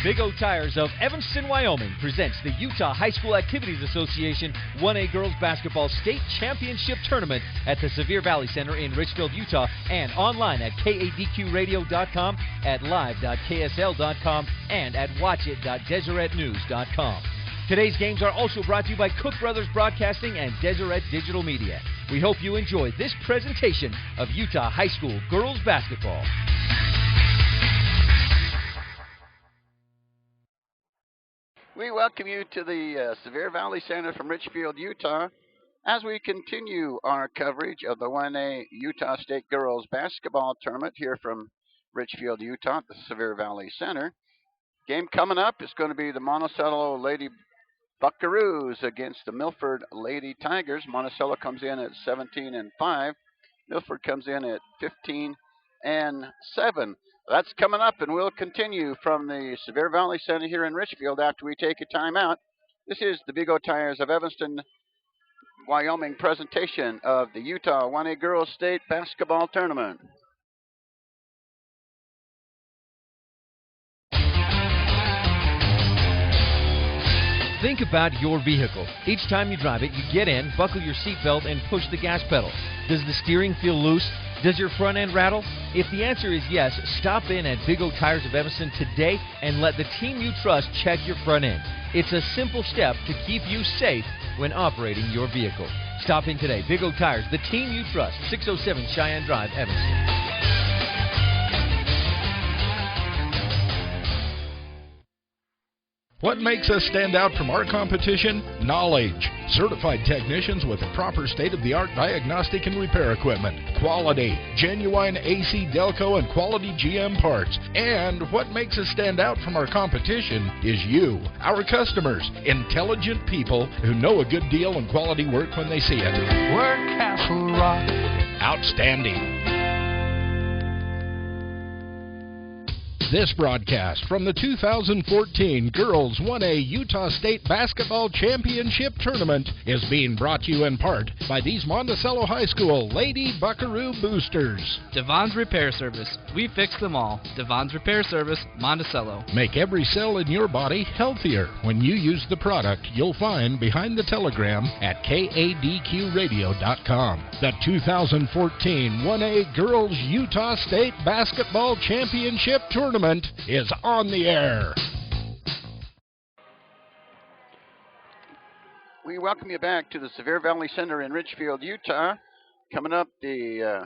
Big O Tires of Evanston, Wyoming presents the Utah High School Activities Association 1A Girls Basketball State Championship Tournament at the Sevier Valley Center in Richfield, Utah, and online at kadqradio.com, at live.ksl.com, and at watchit.deseretnews.com. Today's games are also brought to you by Cook Brothers Broadcasting and Deseret Digital Media. We hope you enjoy this presentation of Utah High School Girls Basketball. We welcome you to the Sevier Valley Center from Richfield, Utah, as we continue our coverage of the 1A Utah State Girls Basketball Tournament here from Richfield, Utah at the Sevier Valley Center. Game coming up is going to be the Monticello Lady Buckaroos against the Milford Lady Tigers. Monticello comes in at 17-5. Milford comes in at 15-7. That's coming up, and we'll continue from the Sevier Valley Center here in Richfield after we take a timeout. This is the Big O Tires of Evanston, Wyoming presentation of the Utah 1A Girls State Basketball Tournament. Think about your vehicle. Each time you drive it, you get in, buckle your seatbelt, and push the gas pedal. Does the steering feel loose? Does your front end rattle? If the answer is yes, stop in at Big O Tires of Evanston today and let the team you trust check your front end. It's a simple step to keep you safe when operating your vehicle. Stop in today. Big O Tires, the team you trust. 607 Cheyenne Drive, Evanston. What makes us stand out from our competition? Knowledge. Certified technicians with the proper state-of-the-art diagnostic and repair equipment. Quality. Genuine AC Delco and quality GM parts. And what makes us stand out from our competition is you, our customers. Intelligent people who know a good deal and quality work when they see it. We're Castle Rock. Outstanding. This broadcast from the 2014 Girls 1A Utah State Basketball Championship Tournament is being brought to you in part by these Monticello High School Lady Buckaroo Boosters. Devon's Repair Service. We fix them all. Devon's Repair Service, Monticello. Make every cell in your body healthier when you use the product you'll find behind the telegram at kadqradio.com. The 2014 1A Girls Utah State Basketball Championship Tournament is on the air. We welcome you back to the Sevier Valley Center in Richfield, Utah. Coming up, the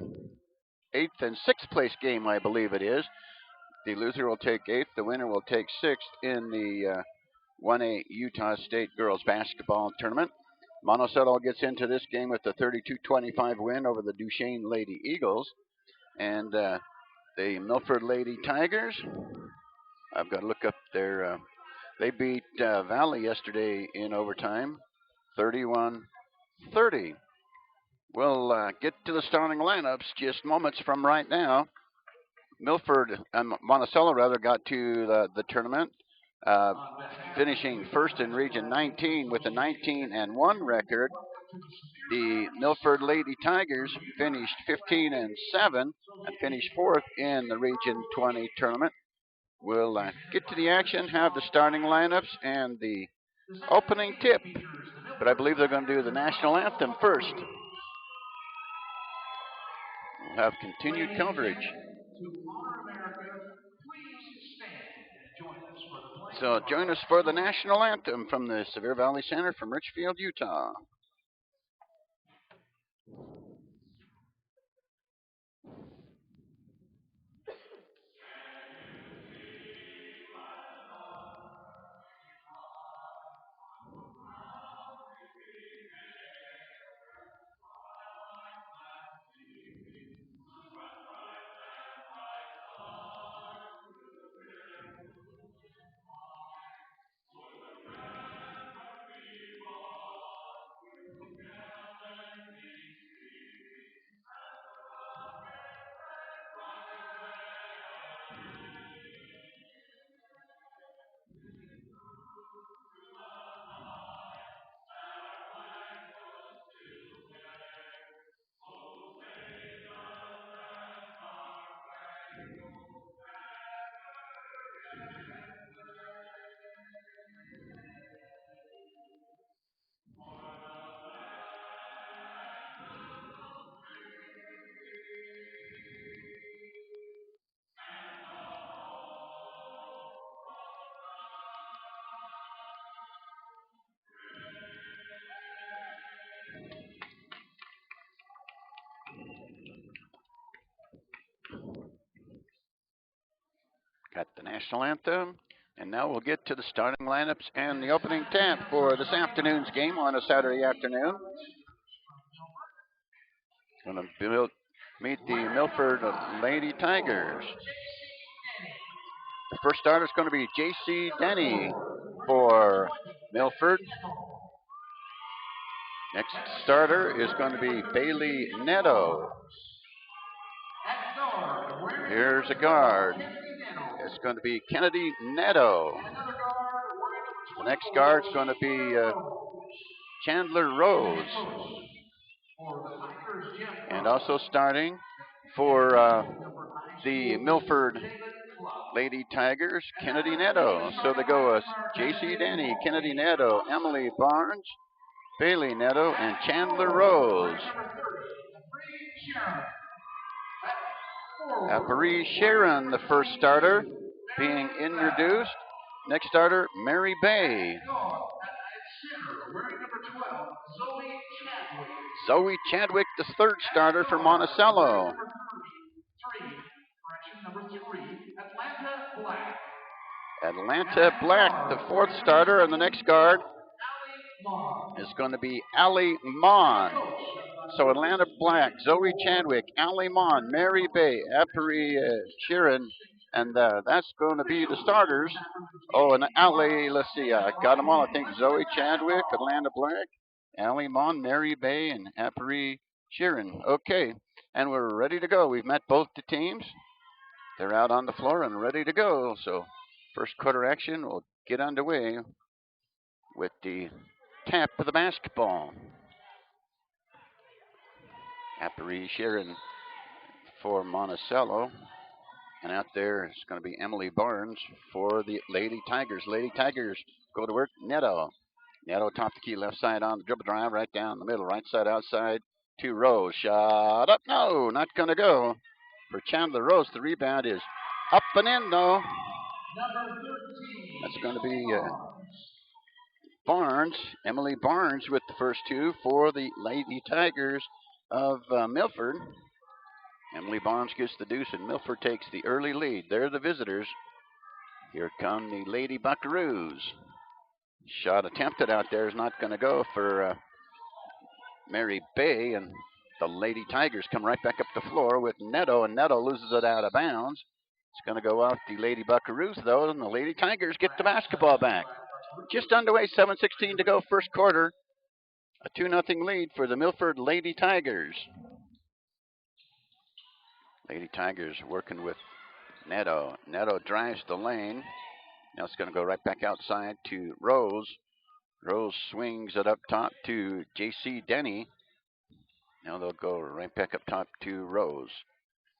8th and 6th place game, I believe it is. The loser will take 8th. The winner will take 6th in the 1A Utah State Girls Basketball Tournament. Monticello gets into this game with a 32-25 win over the Duchesne Lady Eagles. And the Milford Lady Tigers, I've got to look up their, they beat Valley yesterday in overtime, 31-30. We'll get to the starting lineups just moments from right now. Monticello got to the tournament, finishing first in Region 19 with a 19-1 record. The Milford Lady Tigers finished 15-7 and finished fourth in the Region 20 tournament. We'll get to the action, have the starting lineups and the opening tip, but I believe they're going to do the national anthem first. We'll have continued coverage. So join us for the national anthem from the Sevier Valley Center from Richfield, Utah. Got the national anthem. And now we'll get to the starting lineups and the opening tap for this afternoon's game on a Saturday afternoon. Going to meet the Milford Lady Tigers. The first starter is going to be J.C. Denny for Milford. Next starter is going to be Bailey Netto. Here's a guard. It's going to be Kennedy Netto. The next guard is going to be Chandler Rose. And also starting for the Milford Lady Tigers, Kennedy Netto. So they go J.C. Denny, Kennedy Netto, Emily Barnes, Bailey Netto, and Chandler Rose. Bree Sharon, the first starter, being introduced. Next starter, Mary Bay. Zoe Chadwick, the third starter for Monticello. Atlanta Black, the fourth starter, and the next guard is going to be Allie Mon. So Atlanta Black, Zoe Chadwick, Allie Mon, Mary Bay, Apri Sheeran, and that's going to be the starters. Oh, and Allie, let's see, I got them all. I think Zoe Chadwick, Atlanta Black, Allie Mon, Mary Bay, and Apri Sheeran. Okay, and we're ready to go. We've met both the teams. They're out on the floor and ready to go. So first quarter action will get underway with the tap of the basketball. Apri Sharon for Monticello. And out there is going to be Emily Barnes for the Lady Tigers. Lady Tigers go to work. Netto. Netto top the key, left side on the dribble drive, right down the middle, right side outside to Rose. Shot up. No, not going to go. For Chandler Rose, the rebound is up and in, though. That's going to be Barnes, Emily Barnes with the first two for the Lady Tigers of Milford. Emily Barnes gets the deuce, and Milford takes the early lead. They're the visitors. Here come the Lady Buckaroos. Shot attempted out there is not going to go for Mary Bay, and the Lady Tigers come right back up the floor with Netto, and Netto loses it out of bounds. It's going to go off the Lady Buckaroos, though, and the Lady Tigers get the basketball back. Just underway, 7:16 to go, first quarter. A 2-0 lead for the Milford Lady Tigers. Lady Tigers working with Netto. Netto drives the lane. Now it's going to go right back outside to Rose. Rose swings it up top to J.C. Denny. Now they'll go right back up top to Rose.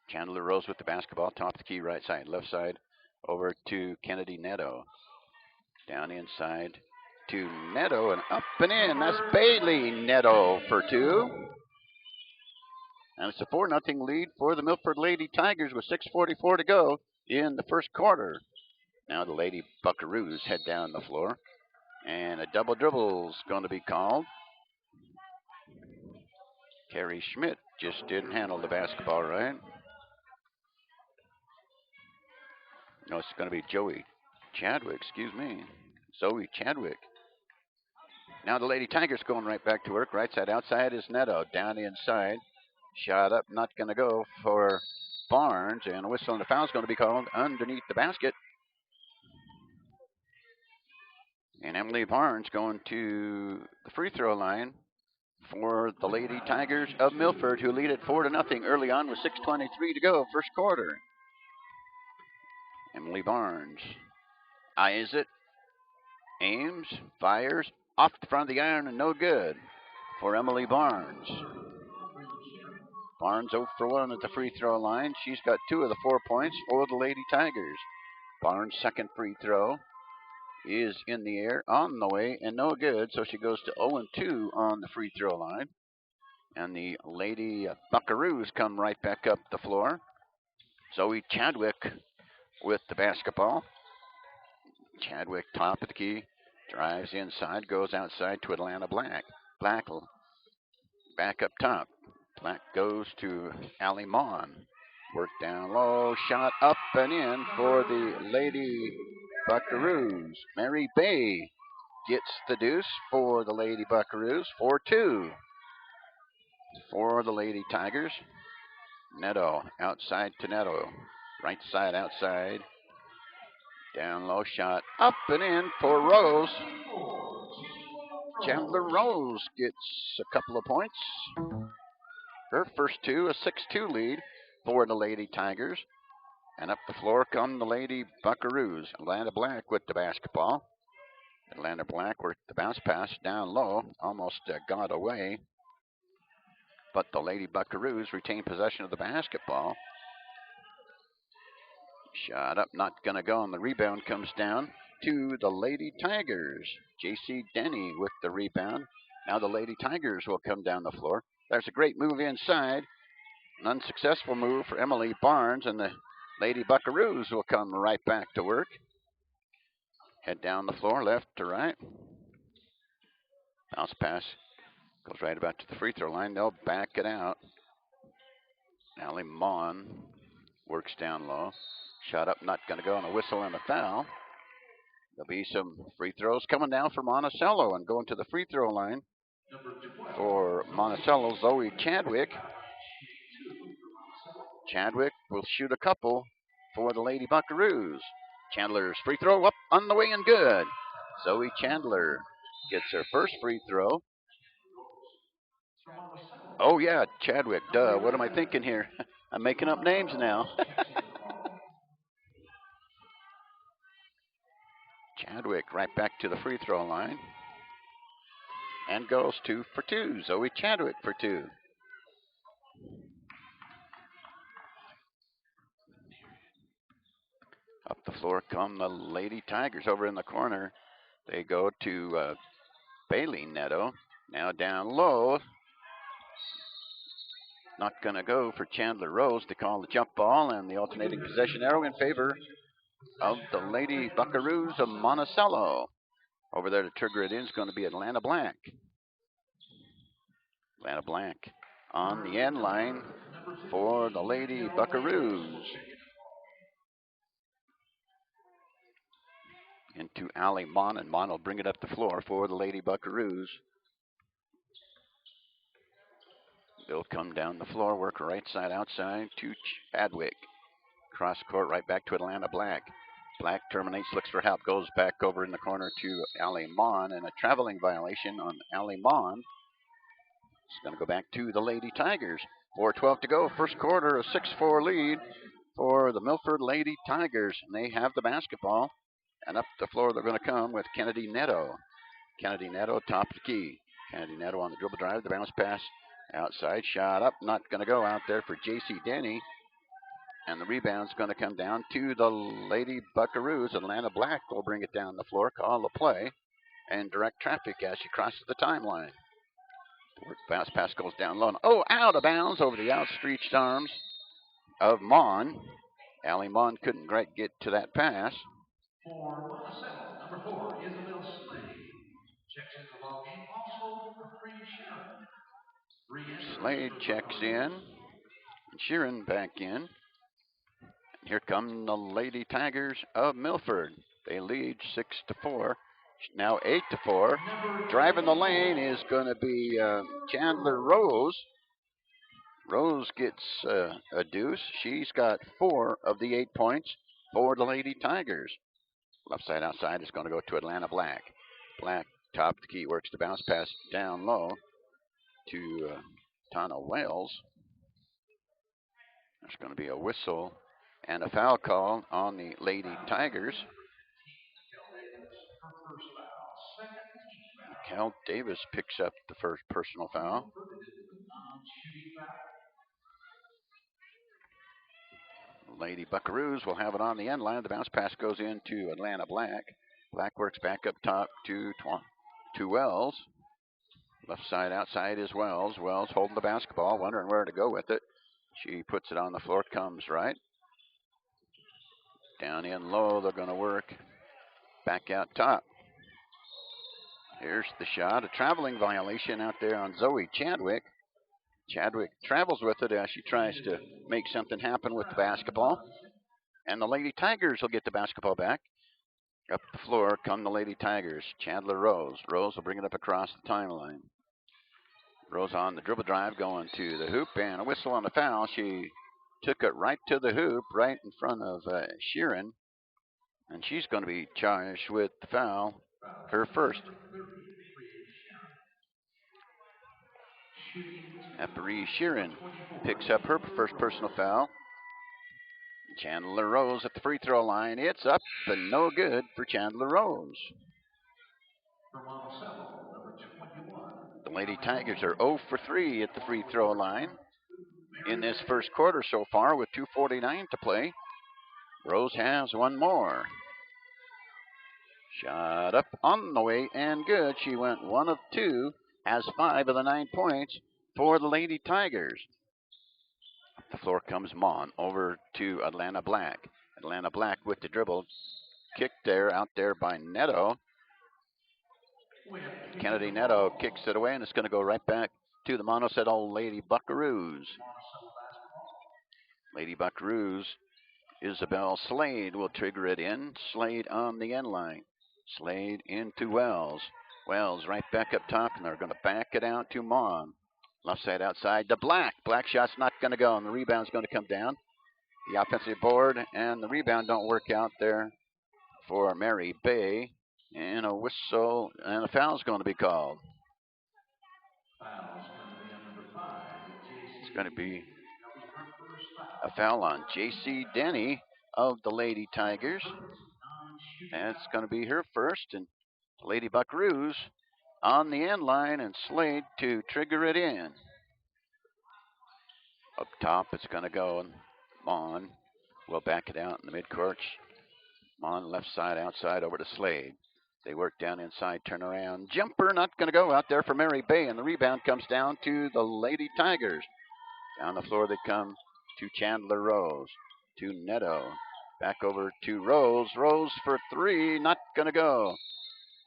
Chandler Rose with the basketball, top of the key, right side, left side, over to Kennedy Netto. Down inside to Netto, and up and in. That's Bailey Netto for two. And it's a 4-0 lead for the Milford Lady Tigers with 6:44 to go in the first quarter. Now the Lady Buckaroos head down the floor, and a double dribble is going to be called. Carrie Schmidt just didn't handle the basketball right. No, it's going to be Zoe Chadwick. Zoe Chadwick. Now the Lady Tigers going right back to work. Right side outside is Netto. Down inside. Shot up, not going to go for Barnes. And a whistle and a foul is going to be called underneath the basket. And Emily Barnes going to the free throw line for the Lady Tigers of Milford, who lead at 4-0 early on with 6:23 to go, first quarter. Emily Barnes eyes it, aims, fires, off the front of the iron, and no good for Emily Barnes. Barnes 0 for 1 at the free throw line. She's got 2 of the 4 points for the Lady Tigers. Barnes' second free throw is in the air, on the way, and no good, so she goes to 0-2 on the free throw line. And the Lady Buckaroos come right back up the floor. Zoe Chadwick with the basketball. Chadwick top of the key, drives inside, goes outside to Atlanta Black. Black back up top. Black goes to Allie Mon. work down low, shot up and in for the Lady Buckaroos. Mary Bay gets the deuce for the Lady Buckaroos, 4-2 for the Lady Tigers. Neto, outside to Neto, right side outside, down low shot, up and in for Rose. Chandler Rose gets a couple of points. Her first two, a 6-2 lead for the Lady Tigers. And up the floor come the Lady Buckaroos. Atlanta Black with the basketball. Atlanta Black worked the bounce pass down low, almost got away. But the Lady Buckaroos retain possession of the basketball. Shot up, not going to go, and the rebound comes down to the Lady Tigers. J.C. Denny with the rebound. Now the Lady Tigers will come down the floor. There's a great move inside. An unsuccessful move for Emily Barnes, and the Lady Buckaroos will come right back to work. Head down the floor, left to right. Bounce pass goes right about to the free throw line. They'll back it out. Allie Mon works down low. Shot up, not going to go, on a whistle and a foul. There'll be some free throws coming down for Monticello, and going to the free throw line for Monticello, Zoe Chadwick. Chadwick will shoot a couple for the Lady Buckaroos. Chandler's free throw up on the way and good. Zoe Chandler gets her first free throw. Oh, yeah, Chadwick, duh. What am I thinking here? I'm making up names now. Chadwick right back to the free throw line. And goes 2 for 2. Zoe Chadwick for 2. Up the floor come the Lady Tigers over in the corner. They go to Bailey Neto. Now down low. Not going to go for Chandler Rose to call the jump ball, and the alternating possession arrow in favor of the Lady Buckaroos of Monticello. Over there to trigger it in is going to be Atlanta Black. Atlanta Black on the end line for the Lady Buckaroos. Into Allie Mon, and Mon will bring it up the floor for the Lady Buckaroos. They'll come down the floor, work right side outside to Chadwick. Cross court right back to Atlanta Black. Black terminates, looks for help, goes back over in the corner to Allie Mon, and a traveling violation on Allie Mon. It's going to go back to the Lady Tigers. 4:12 to go, first quarter, a 6-4 lead for the Milford Lady Tigers. And they have the basketball, and up the floor they're going to come with Kennedy Neto. Kennedy Neto, top of the key. Kennedy Neto on the dribble drive, the bounce pass outside, shot up, not going to go out there for J.C. Denny. And the rebound's going to come down to the Lady Buckaroos. Atlanta Black will bring it down the floor, call the play, and direct traffic as she crosses the timeline. Bounce pass goes down low. Oh, out of bounds over the outstretched arms of Mon. Allie Mon couldn't quite get to that pass. For Monticello, number 4, Isabel Slade. Checks in the ball game. Also, Slade checks in. And Sheeran back in. Here come the Lady Tigers of Milford. They lead 6-4. Now 8-4. Driving the lane is going to be Chandler Rose. Rose gets a deuce. She's got 4 of the 8 points for the Lady Tigers. Left side outside is going to go to Atlanta Black. Black, top of the key, works the bounce pass down low to Tana Wales. There's going to be a whistle and a foul call on the Lady Tigers. Cal Davis picks up the first personal foul. Lady Buckaroos will have it on the end line. The bounce pass goes into Atlanta Black. Black works back up top to Wells. Left side outside is Wells. Wells holding the basketball, wondering where to go with it. She puts it on the floor, comes right. Down in low, they're going to work back out top. Here's the shot. A traveling violation out there on Zoe Chadwick. Chadwick travels with it as she tries to make something happen with the basketball. And the Lady Tigers will get the basketball back. Up the floor come the Lady Tigers. Chandler Rose. Rose will bring it up across the timeline. Rose on the dribble drive going to the hoop, and a whistle on the foul. She took it right to the hoop, right in front of Sheeran. And she's going to be charged with the foul, her first. Apparie Sheeran picks up her first personal foul. Chandler Rose at the free throw line. It's up and no good for Chandler Rose. The Lady Tigers are 0 for 3 at the free throw line in this first quarter so far with 2:49 to play. Rose has one more. Shot up on the way and good. She went 1 of 2, has 5 of the 9 points for the Lady Tigers. The floor comes Mon over to Atlanta Black. Atlanta Black with the dribble. Kicked there, out there by Neto. Kennedy Neto kicks it away, and it's going to go right back to the Monticello Lady Buckaroos. Lady Buckaroos, Isabel Slade will trigger it in. Slade on the end line. Slade into Wells. Wells right back up top, and they're going to back it out to Mon. Left side outside to Black. Black shot's not going to go, and the rebound's going to come down. The offensive board and the rebound don't work out there for Mary Bay. And a whistle and a foul's going to be called. It's going to be a foul on J.C. Denny of the Lady Tigers. That's going to be her first. And the Lady Buckaroos on the end line, and Slade to trigger it in. Up top, it's going to go, and Mon will back it out in the midcourt. Mon left side outside over to Slade. They work down inside, turn around. Jumper not going to go out there for Mary Bay, and the rebound comes down to the Lady Tigers. Down the floor they come to Chandler Rose, to Neto. Back over to Rose. Rose for 3, not going to go.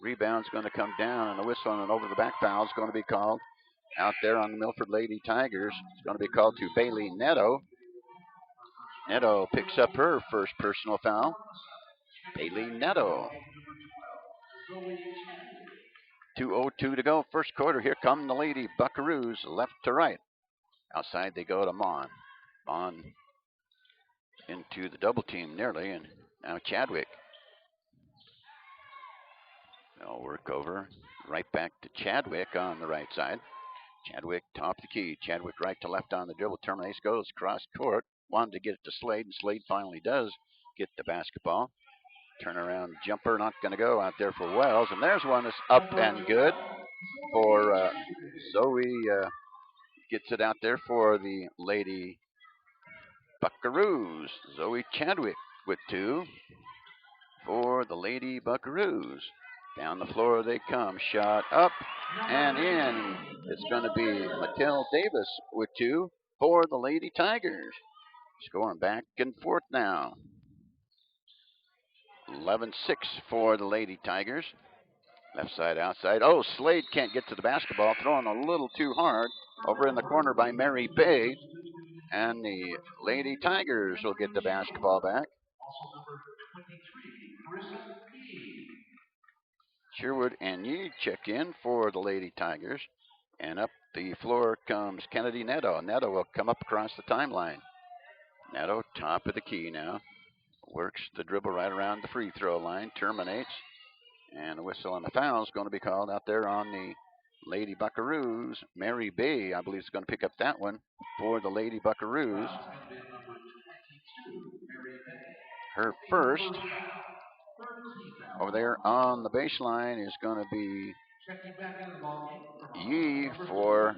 Rebound's going to come down, and a whistle and an over the back foul is going to be called out there on the Milford Lady Tigers. It's going to be called to Bailey Neto. Neto picks up her first personal foul. Bailey Neto. 2:02 to go, first quarter. Here come the Lady Buckaroos, left to right. Outside they go to Mon. Mon into the double team nearly, and now Chadwick. They'll work over, right back to Chadwick on the right side. Chadwick top the key. Chadwick right to left on the dribble. Terminates, goes cross court. Wanted to get it to Slade, and Slade finally does get the basketball. Turnaround jumper, not going to go out there for Wells. And there's one that's up and good for Zoe. Gets it out there for the Lady Buckaroos. Zoe Chadwick with 2 for the Lady Buckaroos. Down the floor they come. Shot up and in. It's going to be Mattel Davis with 2 for the Lady Tigers. Scoring back and forth now. 11-6 for the Lady Tigers. Left side outside. Oh, Slade can't get to the basketball. Throwing a little too hard. Over in the corner by Mary Bay. And the Lady Tigers will get the basketball back. Sherwood and Yee check in for the Lady Tigers. And up the floor comes Kennedy Neto. Neto will come up across the timeline. Neto, top of the key now. Works the dribble right around the free throw line. Terminates. And a whistle and a foul is going to be called out there on the Lady Buckaroos. Mary Bay, I believe, is going to pick up that one for the Lady Buckaroos. Her first. Over there on the baseline is going to be Yee for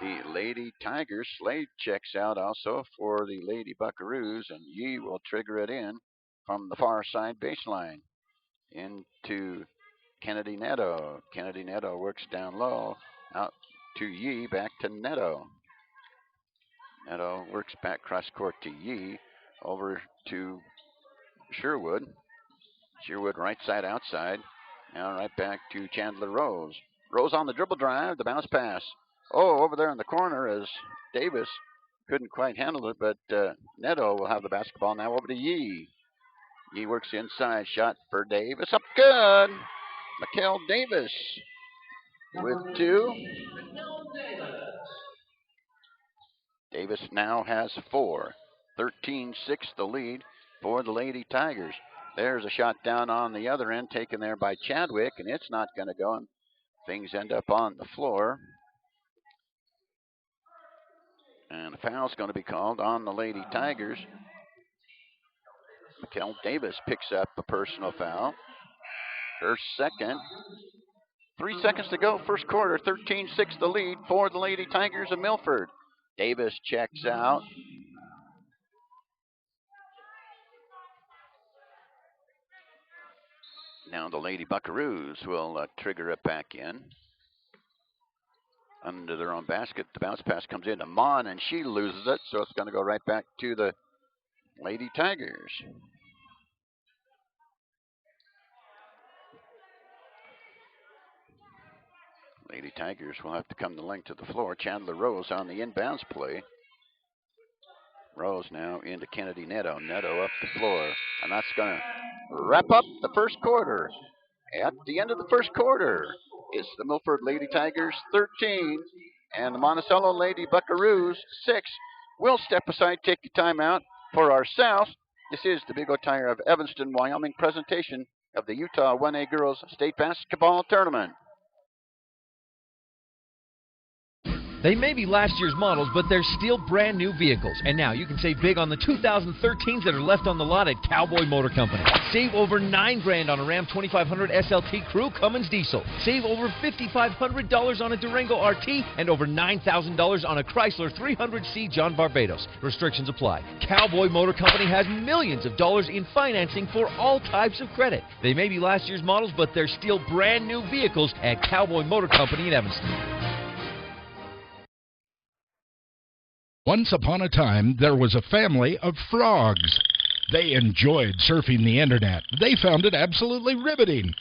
the Lady Tigers. Slade checks out also for the Lady Buckaroos, and Yee will trigger it in from the far side baseline into Kennedy Neto. Kennedy Neto works down low, out to Yee, back to Neto. Neto works back cross court to Yee, over to Sherwood. Sherwood right side outside. Now right back to Chandler Rose. Rose on the dribble drive, the bounce pass Oh, over there in the corner is Davis. Couldn't quite handle it, but Neto will have the basketball now over to Yee. Yee works inside. Shot for Davis. Up good. Mikhail Davis with 2. Davis now has 4. 13-6 the lead for the Lady Tigers. There's a shot down on the other end taken there by Chadwick, and it's not going to go, and things end up on the floor. And a foul's going to be called on the Lady Tigers. Mikhail Davis picks up a personal foul. Her second. 3 seconds to go, first quarter. 13-6 the lead for the Lady Tigers of Milford. Davis checks out. Now the Lady Buckaroos will trigger it back in. Under their own basket, the bounce pass comes into Mon, and she loses it, so it's going to go right back to the Lady Tigers. Lady Tigers will have to come the length of the floor. Chandler Rose on the inbounds play. Rose now into Kennedy Neto. Neto up the floor, and that's going to wrap up the first quarter. At the end of the first quarter, it's the Milford Lady Tigers 13 and the Monticello Lady Buckaroos 6. We'll step aside, take a timeout for ourselves. This is the Big O Tire of Evanston, Wyoming presentation of the Utah 1A Girls State Basketball Tournament. They may be last year's models, but they're still brand new vehicles. And now you can save big on the 2013s that are left on the lot at Cowboy Motor Company. Save over $9,000 on a Ram 2500 SLT Crew Cummins diesel. Save over $5,500 on a Durango RT and over $9,000 on a Chrysler 300C John Barbados. Restrictions apply. Cowboy Motor Company has millions of dollars in financing for all types of credit. They may be last year's models, but they're still brand new vehicles at Cowboy Motor Company in Evanston. Once upon a time, there was a family of frogs. They enjoyed surfing the internet. They found it absolutely riveting.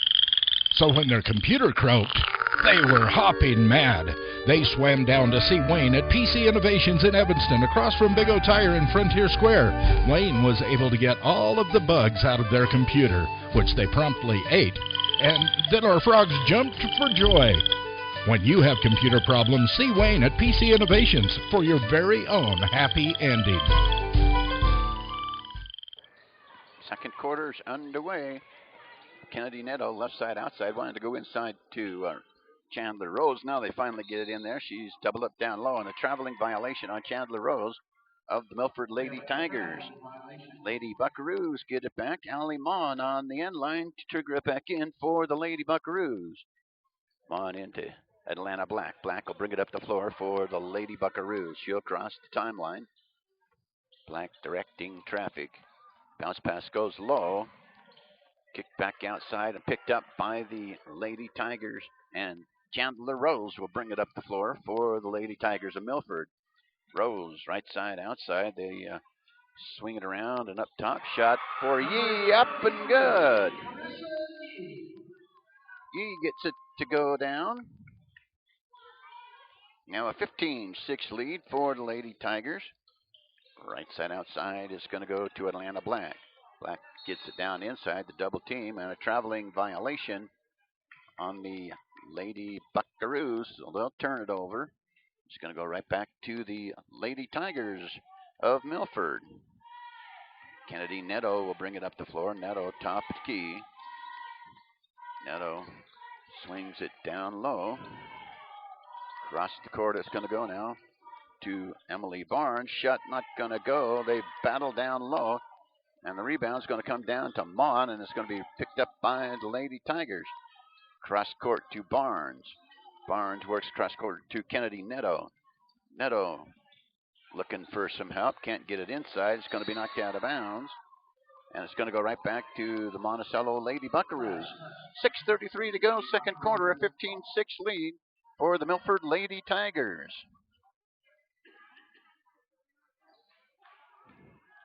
So when their computer croaked, they were hopping mad. They swam down to see Wayne at PC Innovations in Evanston, across from Big O Tire in Frontier Square. Wayne was able to get all of the bugs out of their computer, which they promptly ate, and then our frogs jumped for joy. When you have computer problems, see Wayne at PC Innovations for your very own happy ending. Second quarter's underway. Kennedy Neto, left side, outside, wanted to go inside to Chandler Rose. Now they finally get it in there. She's double up down low, and a traveling violation on Chandler Rose of the Milford Lady Tigers. Lady Buckaroos get it back. Allie Mon on the end line to trigger it back in for the Lady Buckaroos. Mon into Atlanta Black. Black will bring it up the floor for the Lady Buckaroos. She'll cross the timeline. Black directing traffic. Bounce pass goes low. Kicked back outside and picked up by the Lady Tigers. And Chandler Rose will bring it up the floor for the Lady Tigers of Milford. Rose, right side, outside. They swing it around and up top. Shot for Yee. Up and good. Yee gets it to go down. Now a 15-6 lead for the Lady Tigers. Right side outside is going to go to Atlanta Black. Black gets it down inside the double team, and a traveling violation on the Lady Buckaroos. So they'll turn it over. It's going to go right back to the Lady Tigers of Milford. Kennedy Neto will bring it up the floor. Neto top key. Neto swings it down low. Across the court it's going to go now to Emily Barnes. Shot not going to go. They battle down low. And the rebound's going to come down to Mon, and it's going to be picked up by the Lady Tigers. Cross court to Barnes. Barnes works cross court to Kennedy Neto. Neto looking for some help. Can't get it inside. It's going to be knocked out of bounds. And it's going to go right back to the Monticello Lady Buckaroos. 6:33 to go, second quarter, a 15-6 lead for the Milford Lady Tigers.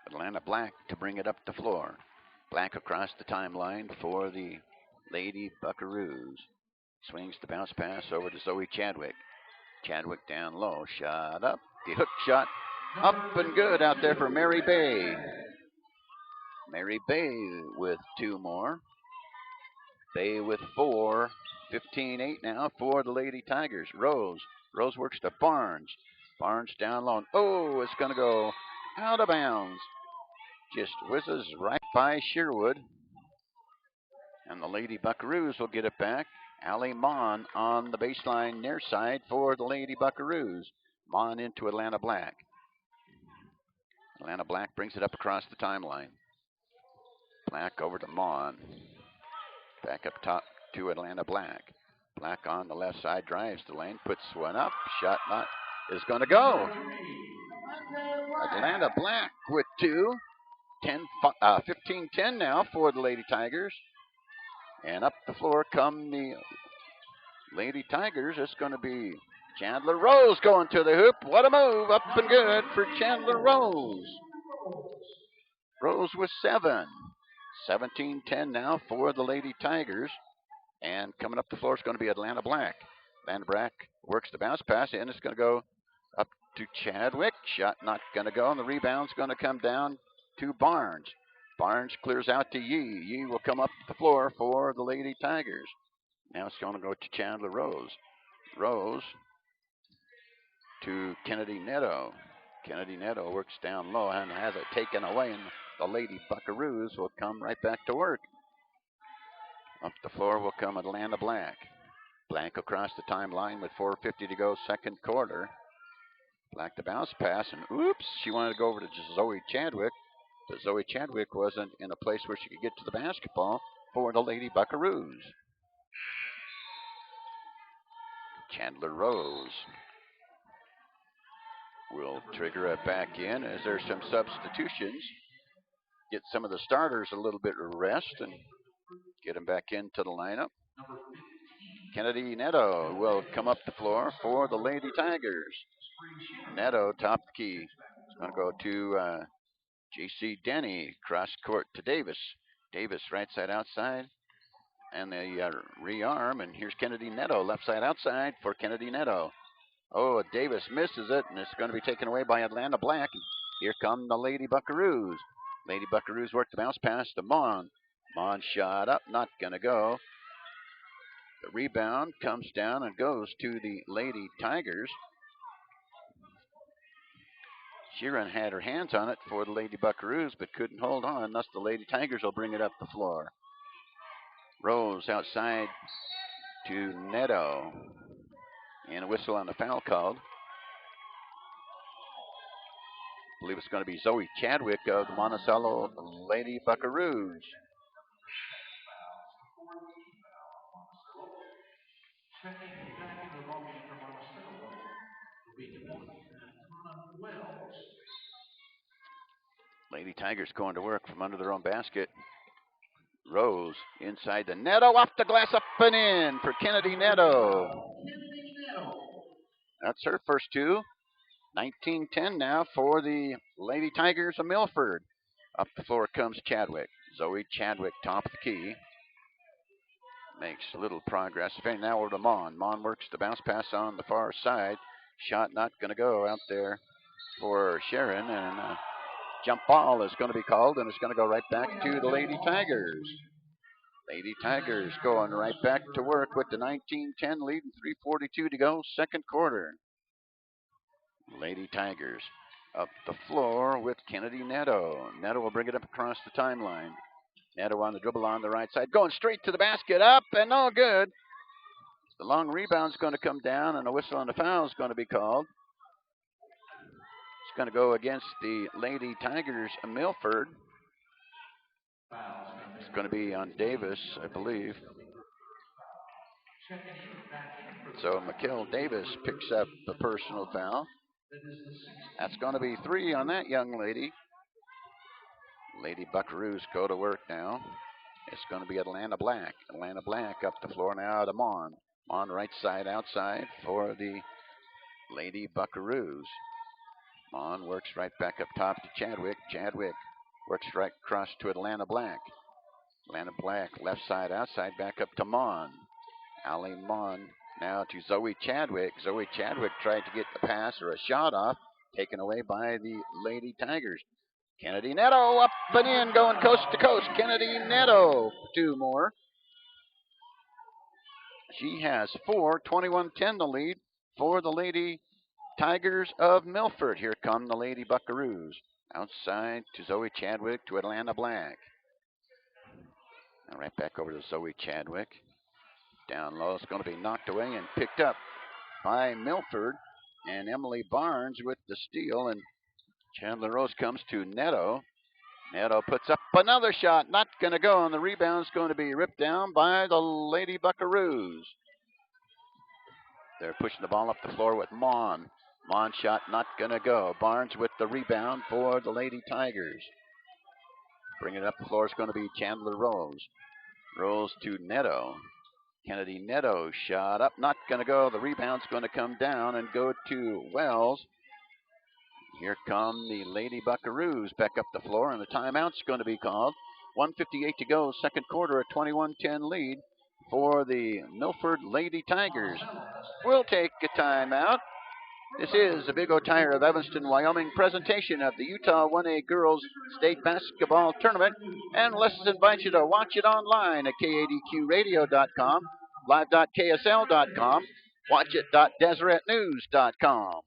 Atlanta Black to bring it up the floor. Black across the timeline for the Lady Buckaroos. Swings the bounce pass over to Zoe Chadwick. Chadwick down low, shot up. The hook shot up and good out there for Mary Bay. Mary Bay with 2 more. Bay with 4. 15-8 now for the Lady Tigers. Rose works to Barnes. Barnes down low. Oh, it's going to go out of bounds. Just whizzes right by Sherwood. And the Lady Buckaroos will get it back. Allie Mon on the baseline near side for the Lady Buckaroos. Mon into Atlanta Black. Atlanta Black brings it up across the timeline. Black over to Mon. Back up top to Atlanta Black. Black on the left side, drives the lane, puts one up. Shot not is going to go. Atlanta Black with 2. 15-10 now for the Lady Tigers. And up the floor come the Lady Tigers. It's going to be Chandler Rose going to the hoop. What a move. Up and good for Chandler Rose. Rose with 7. 17-10 now for the Lady Tigers. And coming up the floor is going to be Atlanta Black. Atlanta Black works the bounce pass, and it's going to go up to Chadwick. Shot not going to go, and the rebound's going to come down to Barnes. Barnes clears out to Yee. Yee will come up the floor for the Lady Tigers. Now it's going to go to Chandler Rose. Rose to Kennedy Neto. Kennedy Neto works down low and has it taken away, and the Lady Buckaroos will come right back to work. Up the floor will come Atlanta Black. Black across the timeline with 4:50 to go, second quarter. Black to bounce pass, and oops, she wanted to go over to Zoe Chadwick, but Zoe Chadwick wasn't in a place where she could get to the basketball for the Lady Buckaroos. Chandler Rose will trigger it back in as there's some substitutions. Get some of the starters a little bit of rest and get them back into the lineup. Kennedy Neto will come up the floor for the Lady Tigers. Neto, top the key. It's going to go to J.C. Denny, cross court to Davis. Davis right side outside. And the rearm, and here's Kennedy Neto, left side outside for Kennedy Neto. Oh, Davis misses it, and it's going to be taken away by Atlanta Black. Here come the Lady Buckaroos. Lady Buckaroos work the bounce pass to Mon. Mon shot up, not going to go. The rebound comes down and goes to the Lady Tigers. Sheeran had her hands on it for the Lady Buckaroos, but couldn't hold on. Thus, the Lady Tigers will bring it up the floor. Rose outside to Neto. And a whistle on the foul called. I believe it's going to be Zoe Chadwick of the Monticello Lady Buckaroos. Checking back in the ball game for Monticello will be Donna Wells. Lady Tigers going to work from under their own basket. Rose inside the Neto, off the glass, up and in for Kennedy Neto. That's her first 2. 19-10 now for the Lady Tigers of Milford. Up the floor comes Chadwick. Zoe Chadwick, top of the key. Makes a little progress. Now over to Mon. Mon works the bounce pass on the far side. Shot not going to go out there for Sharon. And jump ball is going to be called, and it's going to go right back to the Lady Tigers. Lady Tigers going right back to work with the 19-10 lead and 3:42 to go, second quarter. Lady Tigers up the floor with Kennedy Neto. Neto will bring it up across the timeline. Neto on the dribble on the right side, going straight to the basket, up and no good. The long rebound's going to come down, and a whistle on the foul is going to be called. It's going to go against the Lady Tigers of Milford. It's going to be on Davis, I believe. So McKell Davis picks up the personal foul. That's going to be 3 on that young lady. Lady Buckaroos go to work now. It's going to be Atlanta Black. Atlanta Black up the floor now to Mon. Mon right side outside for the Lady Buckaroos. Mon works right back up top to Chadwick. Chadwick works right across to Atlanta Black. Atlanta Black left side outside back up to Mon. Allie Mon Now to Zoe Chadwick. Zoe Chadwick tried to get the pass or a shot off, taken away by the Lady Tigers. Kennedy Neto up and in, going coast to coast. Kennedy Neto, 2 more. She has 4, 21-10 the lead for the Lady Tigers of Milford. Here come the Lady Buckaroos. Outside to Zoe Chadwick to Atlanta Black. Now right back over to Zoe Chadwick. Down low, it's going to be knocked away and picked up by Milford. And Emily Barnes with the steal. And Chandler Rose comes to Neto. Neto puts up another shot. Not going to go. And the rebound's going to be ripped down by the Lady Buckaroos. They're pushing the ball up the floor with Mon. Mon shot not going to go. Barnes with the rebound for the Lady Tigers. Bringing it up the floor is going to be Chandler Rose. Rose to Neto. Kennedy Neto shot up, not going to go. The rebound's going to come down and go to Wells. Here come the Lady Buckaroos back up the floor, and the timeout's going to be called. 1:58 to go, second quarter, a 21-10 lead for the Milford Lady Tigers. We'll take a timeout. This is the Big O Tire of Evanston, Wyoming presentation of the Utah 1A Girls State Basketball Tournament. And let's invite you to watch it online at kadqradio.com, live.ksl.com, watchit.deseretnews.com.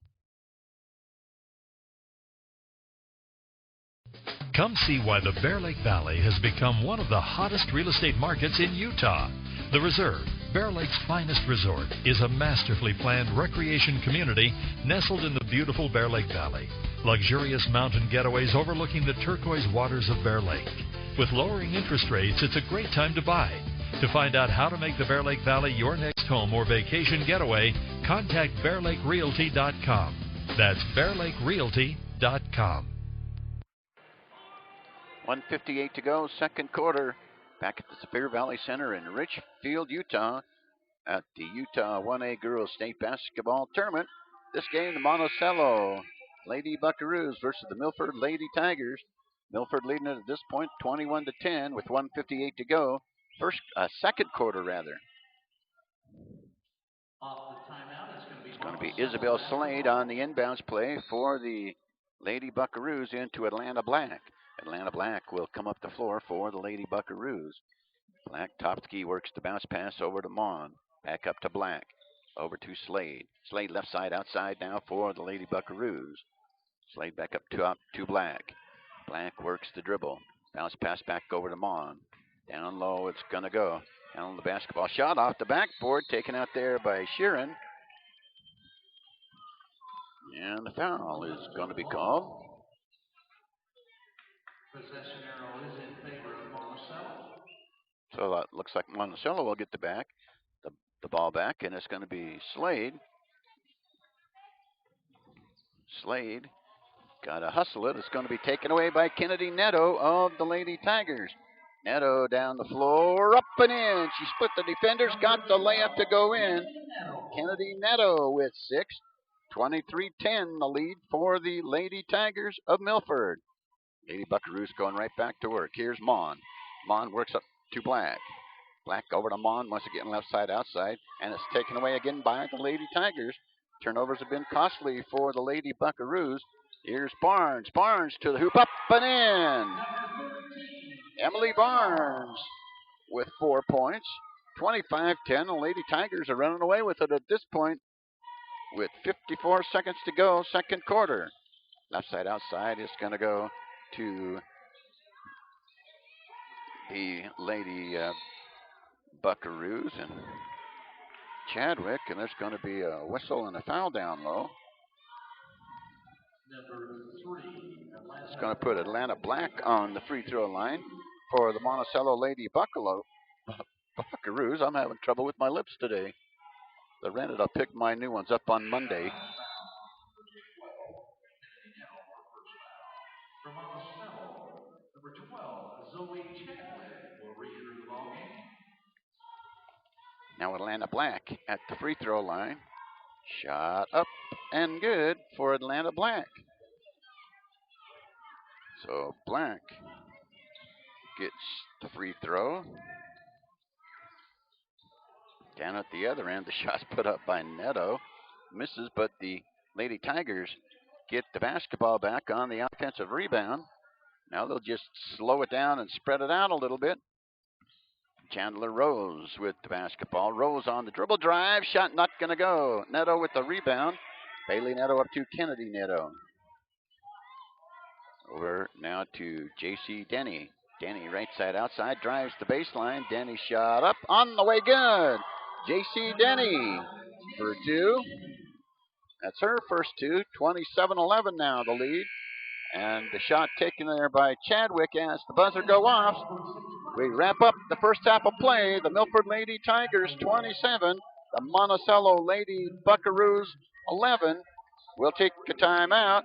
Come see why the Bear Lake Valley has become one of the hottest real estate markets in Utah. The Reserve, Bear Lake's finest resort, is a masterfully planned recreation community nestled in the beautiful Bear Lake Valley. Luxurious mountain getaways overlooking the turquoise waters of Bear Lake. With lowering interest rates, it's a great time to buy. To find out how to make the Bear Lake Valley your next home or vacation getaway, contact BearLakeRealty.com. That's BearLakeRealty.com. 1:58 to go, second quarter. Back at the Superior Valley Center in Richfield, Utah, at the Utah 1A Girls State Basketball Tournament. This game, the Monticello Lady Buckaroos versus the Milford Lady Tigers. Milford leading it at this point, 21-10, with 1:58 to go. Second quarter rather. It's going to be Isabel Slade on the inbounds play for the Lady Buckaroos into Atlanta Black. Atlanta Black will come up the floor for the Lady Buckaroos. Black Topsky works the bounce pass over to Mon. Back up to Black. Over to Slade. Slade left side outside now for the Lady Buckaroos. Slade back up to Black. Black works the dribble. Bounce pass back over to Mon. Down low, it's going to go. Down on the basketball shot off the backboard. Taken out there by Sheeran. And the foul is going to be called. Possession arrow is in favor of Monticello. So that looks like Monticello will get the ball back, and it's going to be Slade. Slade got to hustle it. It's going to be taken away by Kennedy Neto of the Lady Tigers. Neto down the floor, up and in. She split the defenders, got the layup to go in. Kennedy Neto with 6. 23-10, the lead for the Lady Tigers of Milford. Lady Buckaroos going right back to work. Here's Mon. Mon works up to Black. Black over to Mon, once again left side outside, and it's taken away again by the Lady Tigers. Turnovers have been costly for the Lady Buckaroos. Here's Barnes. Barnes to the hoop, up and in. Emily Barnes with 4 points. 25-10, the Lady Tigers are running away with it at this point with 54 seconds to go, second quarter. Left side outside is going to go to the Lady Buckaroos and Chadwick, and there's going to be a whistle and a foul down low. It's going to put Atlanta Black on the free throw line for the Monticello Lady Buckaroos. I'm having trouble with my lips today. The rented, I'll pick my new ones up on Monday. From Monticello, number 12, Zoe Chadwick will re-enter the ballgame. Now Atlanta Black at the free throw line. Shot up and good for Atlanta Black. So Black gets the free throw. Down at the other end, the shot's put up by Neto. Misses, but the Lady Tigers get the basketball back on the offensive rebound. Now they'll just slow it down and spread it out a little bit. Chandler Rose with the basketball. Rose on the dribble drive. Shot not going to go. Neto with the rebound. Bailey Neto up to Kennedy Neto. Over now to J.C. Denny. Denny right side outside. Drives the baseline. Denny shot up. On the way good. J.C. Denny for two. That's her first two. 27-11 now the lead. And the shot taken there by Chadwick as the buzzer go off. We wrap up the first half of play. The Milford Lady Tigers 27. The Monticello Lady Buckaroos 11. We'll take a timeout.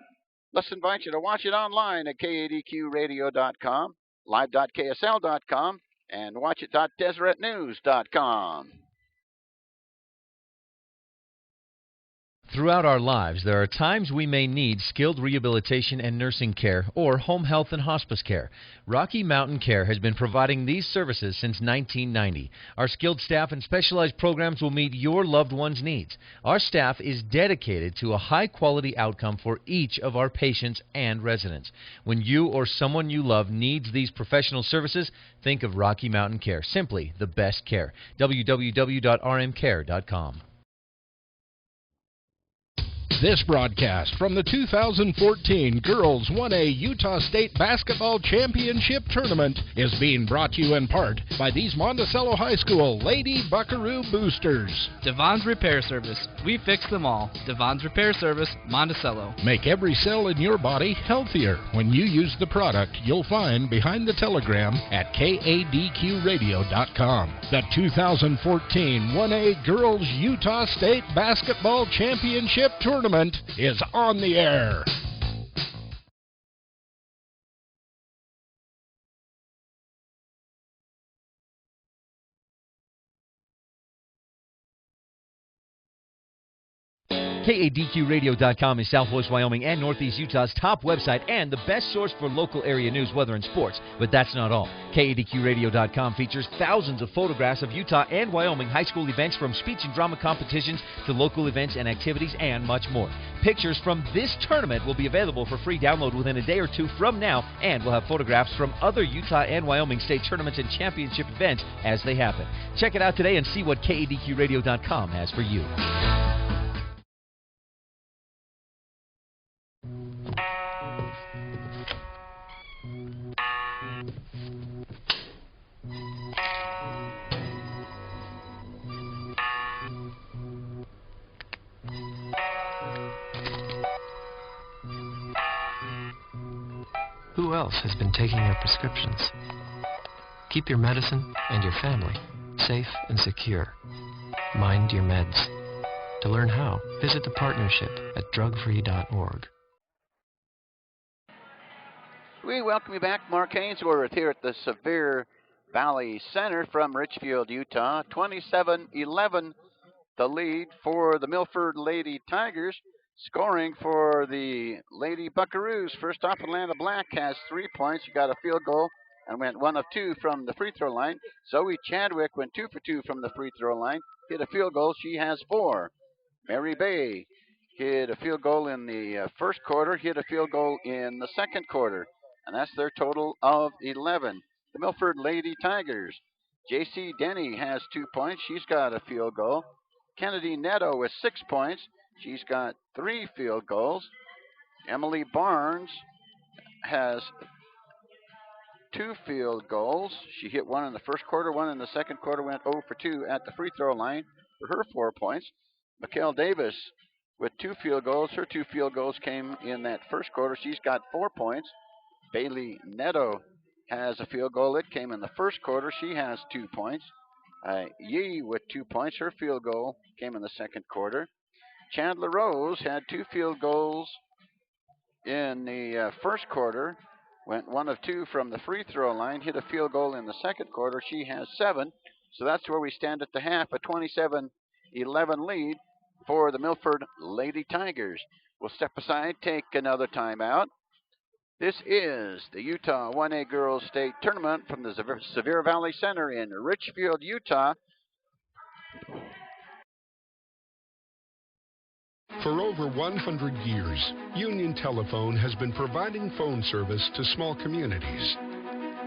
Let's invite you to watch it online at kadqradio.com, live.ksl.com, and watchit.deseretnews.com. Throughout our lives, there are times we may need skilled rehabilitation and nursing care or home health and hospice care. Rocky Mountain Care has been providing these services since 1990. Our skilled staff and specialized programs will meet your loved one's needs. Our staff is dedicated to a high-quality outcome for each of our patients and residents. When you or someone you love needs these professional services, think of Rocky Mountain Care. Simply the best care. www.rmcare.com. This broadcast from the 2014 Girls 1A Utah State Basketball Championship Tournament is being brought to you in part by these Monticello High School Lady Buckaroo Boosters. Devon's Repair Service. We fix them all. Devon's Repair Service, Monticello. Make every cell in your body healthier when you use the product you'll find behind the telegram at kadqradio.com. The 2014 1A Girls Utah State Basketball Championship Tournament is on the air. KADQRadio.com is Southwest Wyoming and Northeast Utah's top website and the best source for local area news, weather, and sports. But that's not all. KADQRadio.com features thousands of photographs of Utah and Wyoming high school events, from speech and drama competitions to local events and activities and much more. Pictures from this tournament will be available for free download within a day or two from now, and we'll have photographs from other Utah and Wyoming state tournaments and championship events as they happen. Check it out today and see what KADQRadio.com has for you. Who else has been taking your prescriptions? Keep your medicine and your family safe and secure. Mind your meds. To learn how, visit the partnership at drugfree.org. We welcome you back. Mark Hainsworth here at the Sevier Valley Center from Richfield, Utah. 27-11 the lead for the Milford Lady Tigers. Scoring for the Lady Buckaroos. First off, Atlanta Black has 3 points. She got a field goal and went 1 of 2 from the free throw line. Zoe Chadwick went 2 for 2 from the free throw line. Hit a field goal. She has 4. Mary Bay hit a field goal in the first quarter, hit a field goal in the second quarter. And that's their total of 11. The Milford Lady Tigers. J.C. Denny has 2 points. She's got a field goal. Kennedy Neto with 6 points. She's got 3 field goals. Emily Barnes has 2 field goals. She hit 1 in the first quarter, 1 in the second quarter, went 0 for 2 at the free throw line for her 4 points. Mikkel Davis with 2 field goals. Her 2 field goals came in that first quarter. She's got 4 points. Bailey Neto has a field goal. It came in the first quarter. She has 2 points. Yee with 2 points. Her field goal came in the second quarter. Chandler Rose had 2 field goals in the first quarter, went 1 of 2 from the free throw line, hit a field goal in the second quarter. She has 7, so that's where we stand at the half, a 27-11 lead for the Milford Lady Tigers. We'll step aside, take another timeout. This is the Utah 1A Girls State Tournament from the Sevier Valley Center in Richfield, Utah. For over 100 years, Union Telephone has been providing phone service to small communities,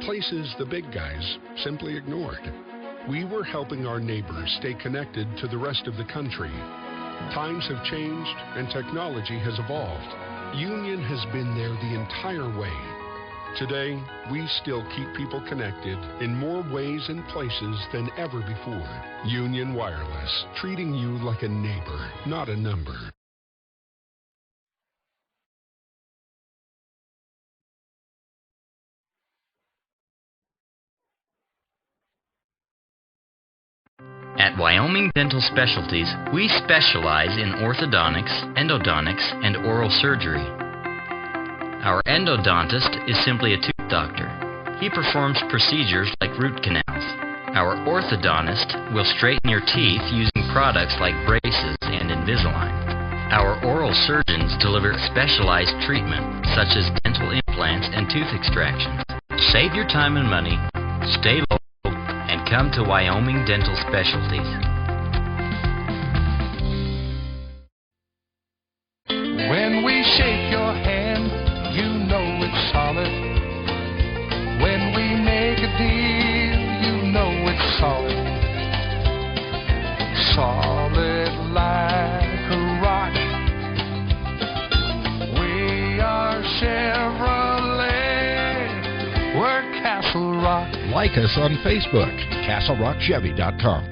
places the big guys simply ignored. We were helping our neighbors stay connected to the rest of the country. Times have changed and technology has evolved. Union has been there the entire way. Today, we still keep people connected in more ways and places than ever before. Union Wireless, treating you like a neighbor, not a number. At Wyoming Dental Specialties, we specialize in orthodontics, endodontics, and oral surgery. Our endodontist is simply a tooth doctor. He performs procedures like root canals. Our orthodontist will straighten your teeth using products like braces and Invisalign. Our oral surgeons deliver specialized treatment, such as dental implants and tooth extractions. Save your time and money, stay local, and come to Wyoming Dental Specialties. When we shake your hand, you know it's solid. When we make a deal, you know it's solid. Solid like a rock. We are Chevrolet. We're Castle Rock. Like us on Facebook, CastleRockChevy.com.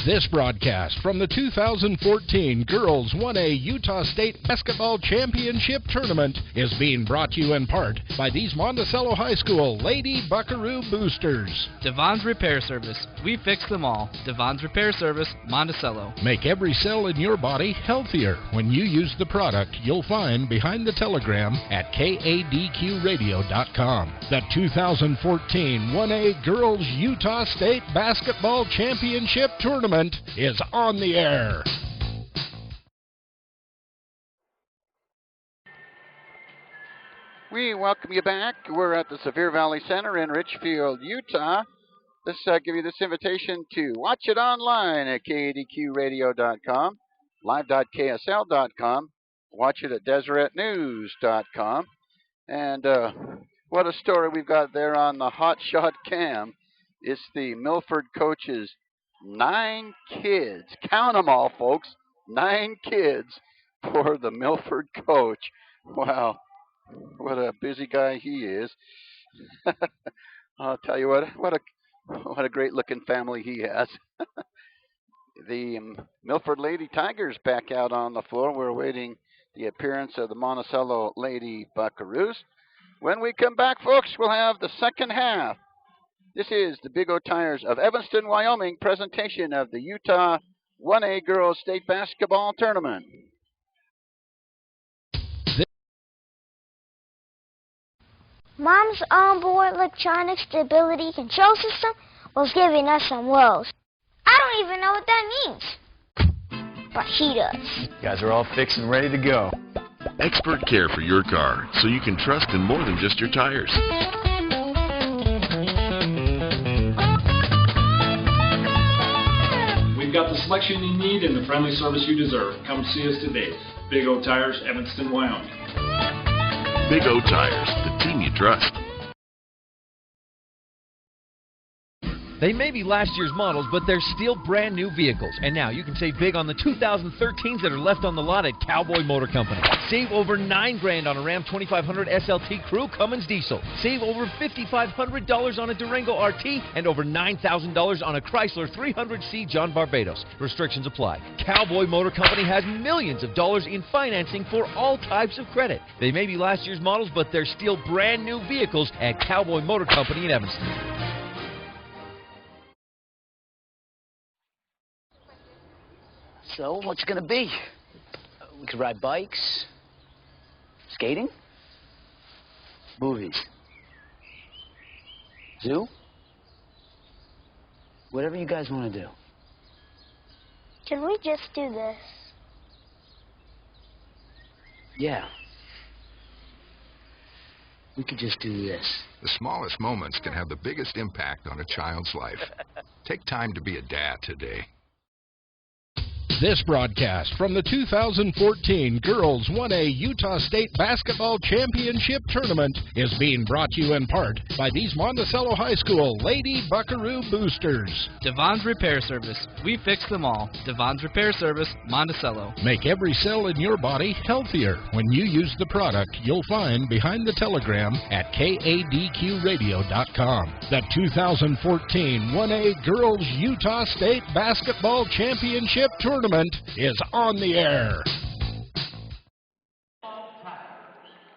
This broadcast from the 2014 Girls 1A Utah State Basketball Championship Tournament is being brought to you in part by these Monticello High School Lady Buckaroo Boosters. Devon's Repair Service. We fix them all. Devon's Repair Service, Monticello. Make every cell in your body healthier when you use the product you'll find behind the telegram at KADQradio.com. The 2014 1A Girls Utah State Basketball Championship Tournament is on the air. We welcome you back. We're at the Sevier Valley Center in Richfield, Utah. Let's give you this invitation to watch it online at KADQradio.com, live.ksl.com, watch it at DeseretNews.com. And what a story we've got there on the Hot Shot Cam. It's the Milford coaches. 9 kids. Count them all, folks. 9 kids for the Milford coach. Wow. What a busy guy he is. I'll tell you what a great looking family he has. The Milford Lady Tigers back out on the floor. We're awaiting the appearance of the Monticello Lady Buckaroos. When we come back, folks, we'll have the second half. This is the Big O Tires of Evanston, Wyoming presentation of the Utah 1A Girls State Basketball Tournament. Mom's onboard electronic stability control system was giving us some woes. I don't even know what that means. But he does. You guys are all fixed and ready to go. Expert care for your car, so you can trust in more than just your tires. We've got the selection you need and the friendly service you deserve. Come see us today. Big O Tires, Evanston, Wyoming. Big O Tires, the team you trust. They may be last year's models, but they're still brand new vehicles. And now you can save big on the 2013s that are left on the lot at Cowboy Motor Company. Save over $9,000 on a Ram 2500 SLT Crew Cummins diesel. Save over $5,500 on a Durango RT and over $9,000 on a Chrysler 300C John Barbados. Restrictions apply. Cowboy Motor Company has millions of dollars in financing for all types of credit. They may be last year's models, but they're still brand new vehicles at Cowboy Motor Company in Evanston. So, what's it gonna be? We could ride bikes, skating, movies, zoo, whatever you guys want to do. Can we just do this? Yeah. We could just do this. The smallest moments can have the biggest impact on a child's life. Take time to be a dad today. This broadcast from the 2014 Girls 1A Utah State Basketball Championship Tournament is being brought to you in part by these Monticello High School Lady Buckaroo Boosters. Devon's Repair Service. We fix them all. Devon's Repair Service, Monticello. Make every cell in your body healthier when you use the product you'll find behind the telegram at kadqradio.com. The 2014 1A Girls Utah State Basketball Championship Tournament is on the air.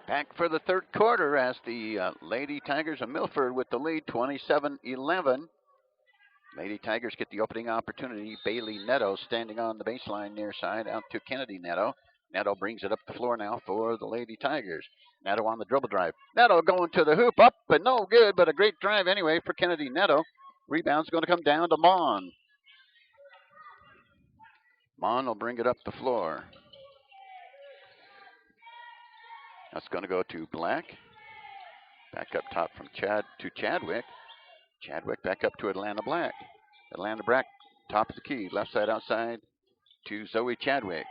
Back for the third quarter as the Lady Tigers of Milford with the lead, 27-11. Lady Tigers get the opening opportunity. Bailey Netto standing on the baseline near side out to Kennedy Netto. Netto brings it up the floor now for the Lady Tigers. Netto on the dribble drive. Netto going to the hoop, up and no good, but a great drive anyway for Kennedy Netto. Rebound's going to come down to Mon. Mon will bring it up the floor. That's going to go to Black. Back up top from Chadwick. Chadwick back up to Atlanta Black. Atlanta Black, top of the key, left side outside to Zoe Chadwick.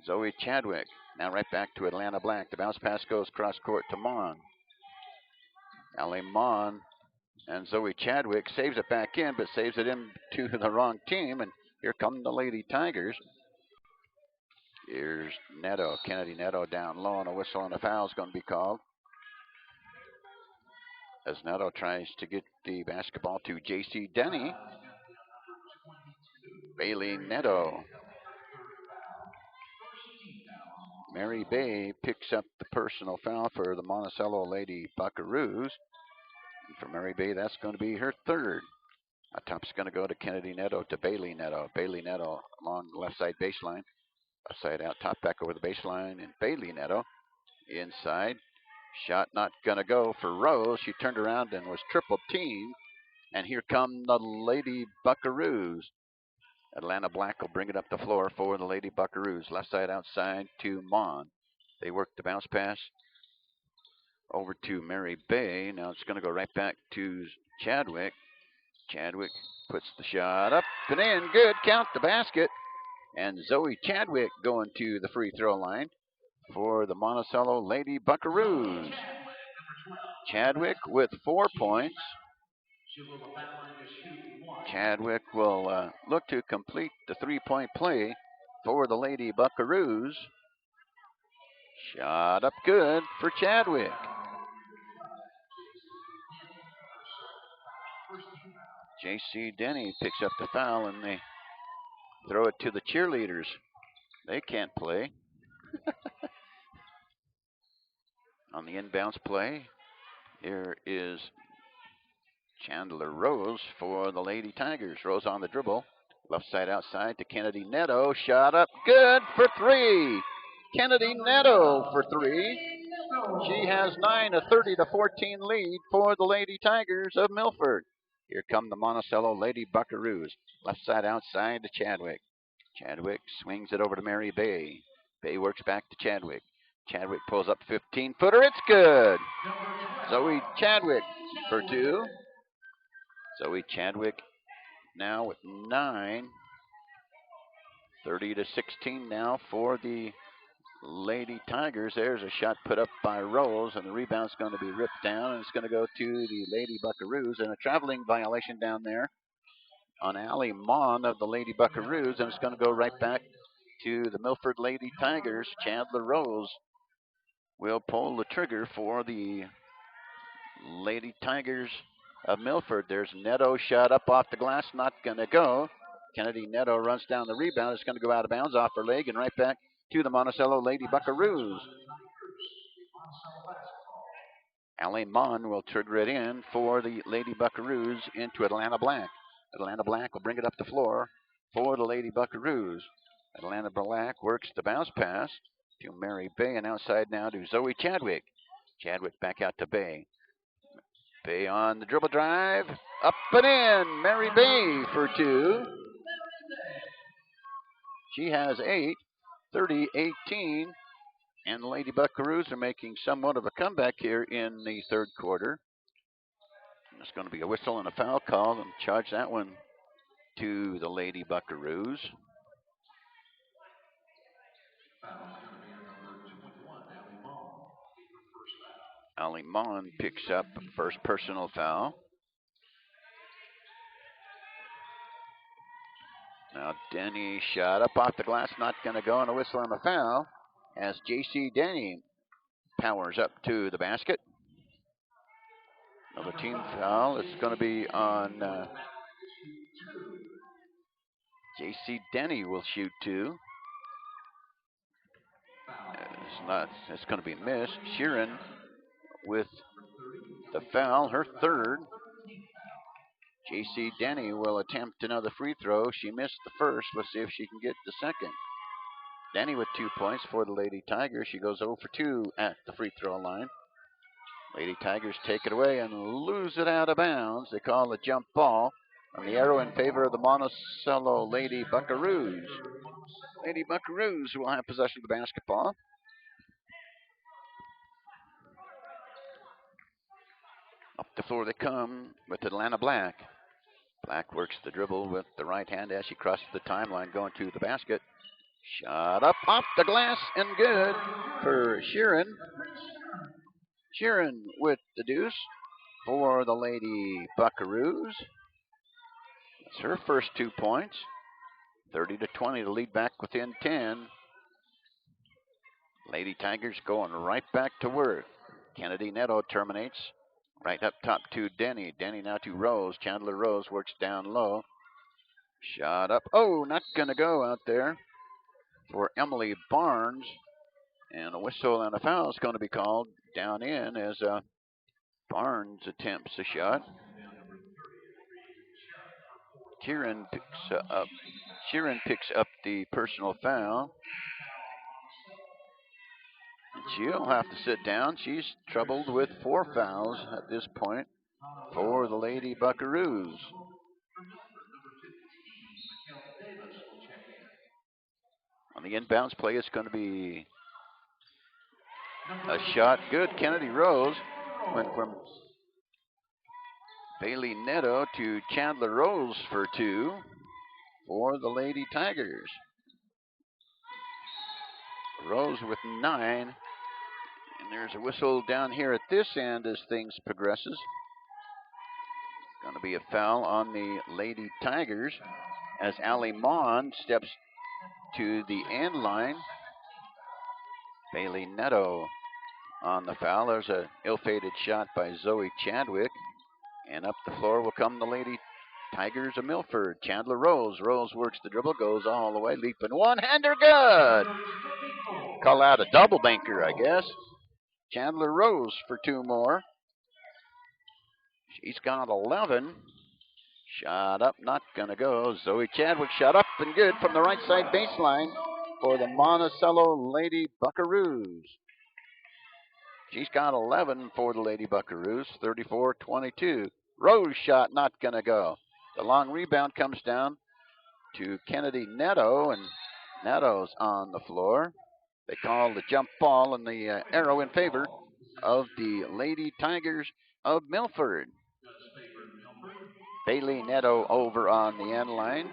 Zoe Chadwick now right back to Atlanta Black. The bounce pass goes cross court to Mon. Allie Mon and Zoe Chadwick saves it back in, but saves it into the wrong team. And here come the Lady Tigers. Here's Netto, Kennedy Netto down low, and a whistle and a foul is going to be called. As Netto tries to get the basketball to J.C. Denny. Bailey Netto. Mary Bay picks up the personal foul for the Monticello Lady Buckaroos. And for Mary Bay, that's going to be her third. A top's going to go to Kennedy Netto to Bailey Netto. Bailey Netto along the left side baseline. Left side out top, back over the baseline, and Bailey Netto inside. Shot not going to go for Rose. She turned around and was triple teamed. And here come the Lady Buckaroos. Atlanta Black will bring it up the floor for the Lady Buckaroos. Left side outside to Mon. They work the bounce pass over to Mary Bay. Now it's going to go right back to Chadwick. Chadwick puts the shot up and in. Good. Count the basket. And Zoe Chadwick going to the free throw line for the Monticello Lady Buckaroos. Chadwick with 4 points. Chadwick will look to complete the three-point play for the Lady Buckaroos. Shot up good for Chadwick. J.C. Denny picks up the foul, and they throw it to the cheerleaders. They can't play. On the inbounds play, here is Chandler Rose for the Lady Tigers. Rose on the dribble. Left side outside to Kennedy Netto. Shot up good for three. Kennedy Netto for three. She has 9, a 30-14 lead for the Lady Tigers of Milford. Here come the Monticello Lady Buckaroos. Left side outside to Chadwick. Chadwick swings it over to Mary Bay. Bay works back to Chadwick. Chadwick pulls up 15-footer. It's good. Zoe Chadwick for two. Zoe Chadwick now with 9. 30-16 now for the Lady Tigers. There's a shot put up by Rose, and the rebound's going to be ripped down, and it's going to go to the Lady Buckaroos, and a traveling violation down there on Allie Mon of the Lady Buckaroos, and it's going to go right back to the Milford Lady Tigers. Chandler Rose will pull the trigger for the Lady Tigers of Milford. There's Netto shot up off the glass, not going to go. Kennedy Netto runs down the rebound. It's going to go out of bounds off her leg and right back to the Monticello Lady Buckaroos. Allie Mon will trigger it in for the Lady Buckaroos into Atlanta Black. Atlanta Black will bring it up the floor for the Lady Buckaroos. Atlanta Black works the bounce pass to Mary Bay, and outside now to Zoe Chadwick. Chadwick back out to Bay. Bay on the dribble drive. Up and in. Mary Bay for two. She has 8. 30-18. And the Lady Buckaroos are making somewhat of a comeback here in the third quarter. There's going to be a whistle and a foul call, and charge that one to the Lady Buckaroos. Ali Mon picks up first personal foul. Now Denny shot up off the glass, not going to go, and a whistle on the foul as J.C. Denny powers up to the basket. Another team foul. It's going to be on J.C. Denny will shoot two. It's going to be missed. Sheeran with the foul, her third. J.C. Denny will attempt another free throw. She missed the first. Let's see if she can get the second. Denny with 2 points for the Lady Tigers. She goes 0 for 2 at the free throw line. Lady Tigers take it away and lose it out of bounds. They call a jump ball on the arrow in favor of the Monticello Lady Buckaroos. Lady Buckaroos will have possession of the basketball. Up the floor they come with Atlanta Black. Black works the dribble with the right hand as she crosses the timeline going to the basket. Shot up off the glass and good for Sheeran. Sheeran with the deuce for the Lady Buckaroos. It's her first 2 points. 30-20 to lead back within 10. Lady Tigers going right back to work. Kennedy Neto terminates. Right up top to Denny. Denny now to Rose. Chandler Rose works down low. Shot up. Oh, not going to go out there for Emily Barnes. And a whistle and a foul is going to be called down in as Barnes attempts a shot. Sheeran picks up the personal foul. She'll have to sit down. She's troubled with 4 fouls at this point for the Lady Buckaroos. On the inbounds play, it's going to be a shot. Good. Kennedy Rose went from Bailey Neto to Chandler Rose for 2 for the Lady Tigers. Rose with 9. And there's a whistle down here at this end as things progresses. Going to be a foul on the Lady Tigers as Ali Mon steps to the end line. Bailey Neto on the foul. There's a ill-fated shot by Zoe Chadwick. And up the floor will come the Lady Tigers of Milford. Chandler Rose. Rose works the dribble, goes all the way, leaping one-hander, good. Call out a double banker, I guess. Chandler Rose for 2 more. She's got 11. Shot up, not going to go. Zoe Chadwick shot up and good from the right side baseline for the Monticello Lady Buckaroos. She's got 11 for the Lady Buckaroos, 34-22. Rose shot, not going to go. The long rebound comes down to Kennedy Neto, and Neto's on the floor. They call the jump ball and the arrow in favor of the Lady Tigers of Milford. Bailey Neto over on the end line.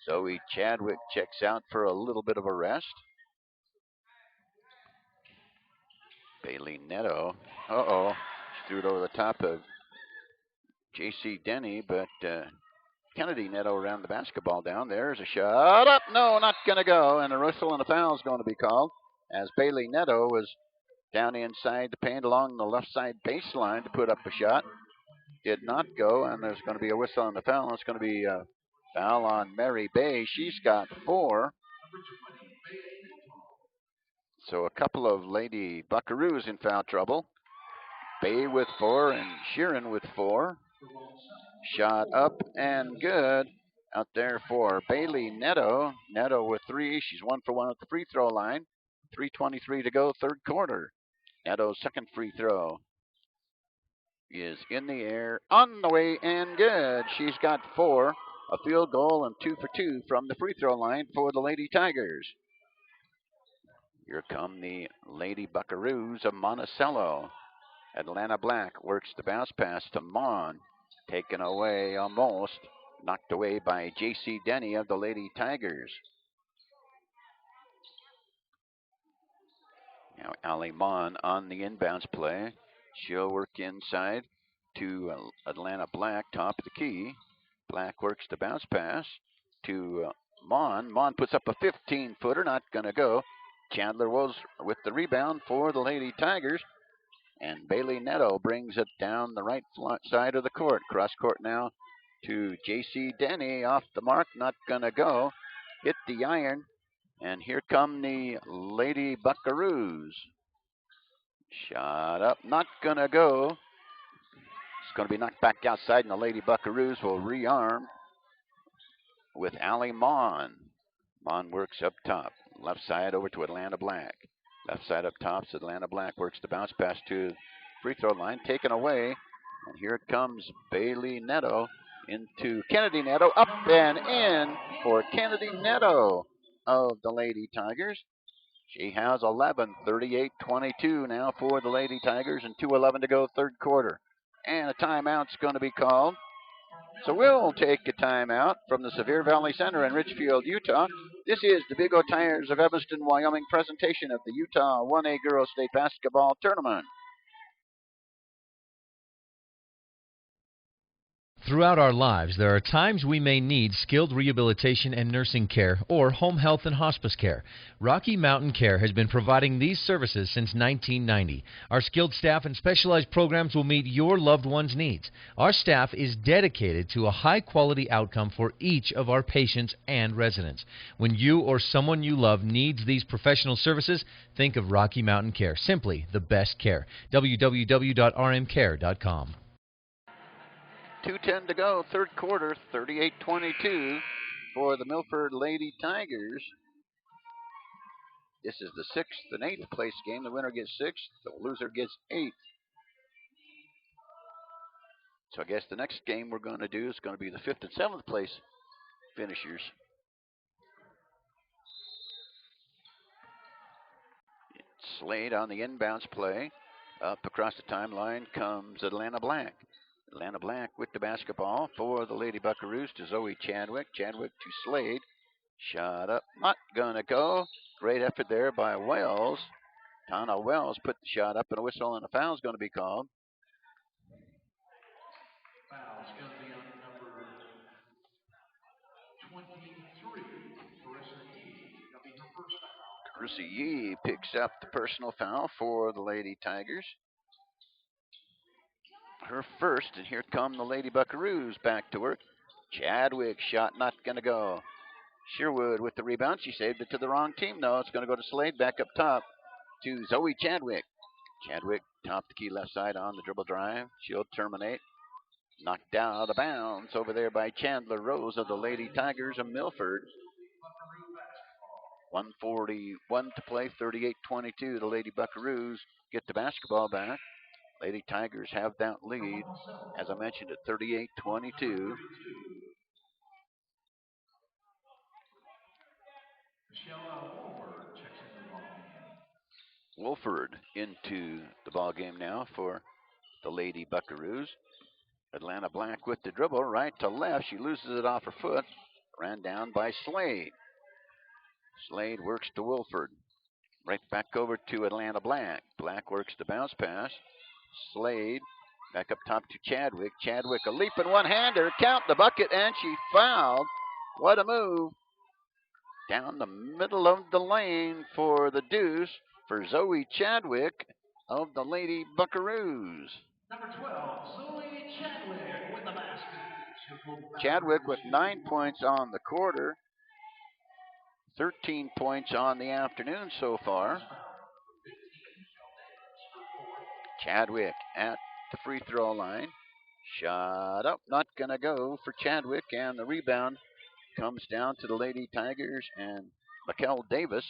Zoe Chadwick checks out for a little bit of a rest. Bailey Neto, she threw it over the top of J.C. Denny, but Kennedy Neto ran the basketball down. There's a shot up. No, not going to go. And a whistle and a foul is going to be called as Bailey Neto was down inside the paint along the left side baseline to put up a shot. Did not go, and there's going to be a whistle on the foul. It's going to be a foul on Mary Bay. She's got 4. So a couple of Lady Buckaroos in foul trouble. Bay with 4 and Sheeran with 4. Shot up and good out there for Bailey Neto. Neto with 3. She's 1 for 1 at the free throw line. 3:23 to go, third quarter. Neto's second free throw is in the air, on the way, and good. She's got 4, a field goal, and 2 for 2 from the free throw line for the Lady Tigers. Here come the Lady Buckaroos of Monticello. Atlanta Black works the bounce pass to Mon. Taken away almost. Knocked away by J.C. Denny of the Lady Tigers. Now Allie Mon on the inbounds play. She'll work inside to Atlanta Black, top of the key. Black works the bounce pass to Mon. Mon puts up a 15-footer, not going to go. Chandler was with the rebound for the Lady Tigers. And Bailey Netto brings it down the right side of the court. Cross court now to J.C. Denny. Off the mark, not going to go. Hit the iron. And here come the Lady Buckaroos. Shot up, not going to go. It's going to be knocked back outside, and the Lady Buckaroos will rearm with Allie Mon. Mon works up top. Left side over to Atlanta Black. Left side up top, so Atlanta Black works the bounce pass to free throw line, taken away. And here comes Bailey Netto into Kennedy Netto, up and in for Kennedy Netto of the Lady Tigers. She has 11, 38-22 now for the Lady Tigers, and 2:11 to go, third quarter. And a timeout's going to be called. So we'll take a timeout from the Sevier Valley Center in Richfield, Utah. This is the Big O Tires of Evanston, Wyoming presentation of the Utah 1A Girls State Basketball Tournament. Throughout our lives, there are times we may need skilled rehabilitation and nursing care or home health and hospice care. Rocky Mountain Care has been providing these services since 1990. Our skilled staff and specialized programs will meet your loved one's needs. Our staff is dedicated to a high-quality outcome for each of our patients and residents. When you or someone you love needs these professional services, think of Rocky Mountain Care. Simply the best care. www.rmcare.com. 2:10 to go, third quarter, 38-22 for the Milford Lady Tigers. This is the 6th and 8th place game. The winner gets 6th, the loser gets 8th. So I guess the next game we're going to do is going to be the 5th and 7th place finishers. Slade on the inbounds play. Up across the timeline comes Atlanta Black. Atlanta Black with the basketball for the Lady Buckaroos to Zoe Chadwick. Chadwick to Slade. Shot up, not gonna go. Great effort there by Wells. Tana Wells put the shot up, and a whistle and a foul is going to be called. Foul's going to be on number 23, Carissa Yee. That'll be her first foul. Carissa Yee picks up the personal foul for the Lady Tigers. Her first, and here come the Lady Buckaroos back to work. Chadwick shot not going to go. Sherwood with the rebound. She saved it to the wrong team. No, it's going to go to Slade back up top to Zoe Chadwick. Chadwick top the key left side on the dribble drive. She'll terminate. Knocked out of bounds over there by Chandler Rose of the Lady Tigers of Milford. 1:41 to play, 38-22. The Lady Buckaroos get the basketball back. Lady Tigers have that lead, as I mentioned, at 38-22. Wolford into the ball game now for the Lady Buckaroos. Atlanta Black with the dribble, right to left. She loses it off her foot. Ran down by Slade. Slade works to Wolford. Right back over to Atlanta Black. Black works the bounce pass. Slade back up top to Chadwick. Chadwick a leap and one-hander. Count the bucket, and she fouled. What a move. Down the middle of the lane for the deuce for Zoe Chadwick of the Lady Buckaroos. Number 12, Zoe Chadwick with the basket. Chadwick with 9 points on the quarter. 13 points on the afternoon so far. Chadwick at the free throw line. Shot up, not gonna go for Chadwick, and the rebound comes down to the Lady Tigers and Mikel Davis.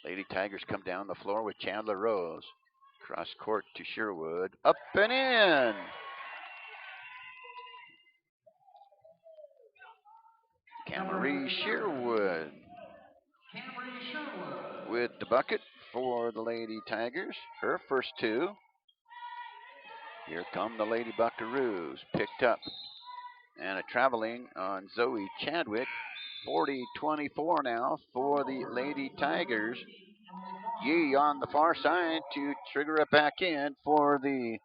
Lady Tigers come down the floor with Chandler Rose. Cross court to Sherwood. Up and in! Camry Sherwood with the bucket for the Lady Tigers. Her first two. Here come the Lady Buckaroos. Picked up. And a traveling on Zoe Chadwick. 40-24 now for the Lady Tigers. Yee on the far side to trigger it back in for the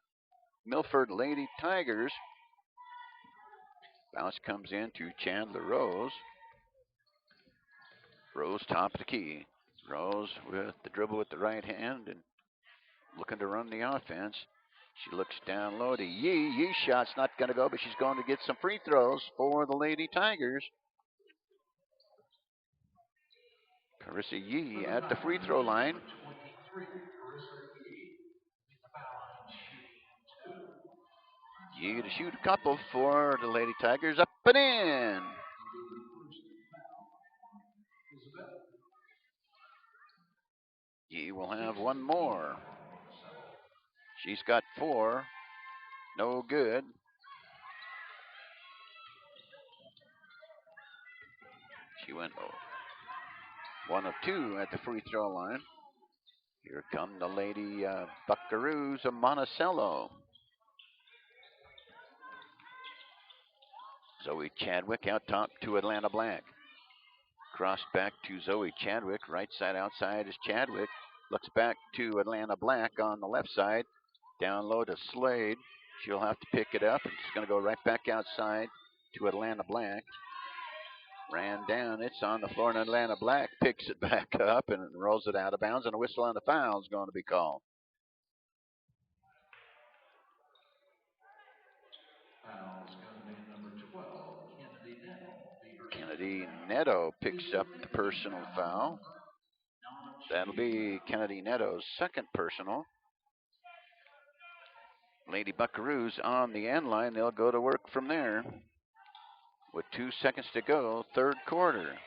Milford Lady Tigers. Bounce comes in to Chandler Rose. Rose top of the key. Rose with the dribble with the right hand and looking to run the offense. She looks down low to Yee. Yee's shot's not going to go, but she's going to get some free throws for the Lady Tigers. Carissa Yee at the free throw line. Yee to shoot a couple for the Lady Tigers. Up and in. Yee will have one more. She's got 4. No good. She went 1 of 2 at the free throw line. Here come the Lady Buckaroos of Monticello. Zoe Chadwick out top to Atlanta Black. Cross back to Zoe Chadwick. Right side outside is Chadwick. Looks back to Atlanta Black on the left side. Down low to Slade. She'll have to pick it up. It's going to go right back outside to Atlanta Black. Ran down. It's on the floor, and Atlanta Black picks it back up and rolls it out of bounds, and a whistle on the foul is going to be called. Kennedy Neto picks up the personal foul. That'll be Kennedy Neto's second personal. Lady Buckaroos on the end line. They'll go to work from there. With 2 seconds to go, third quarter.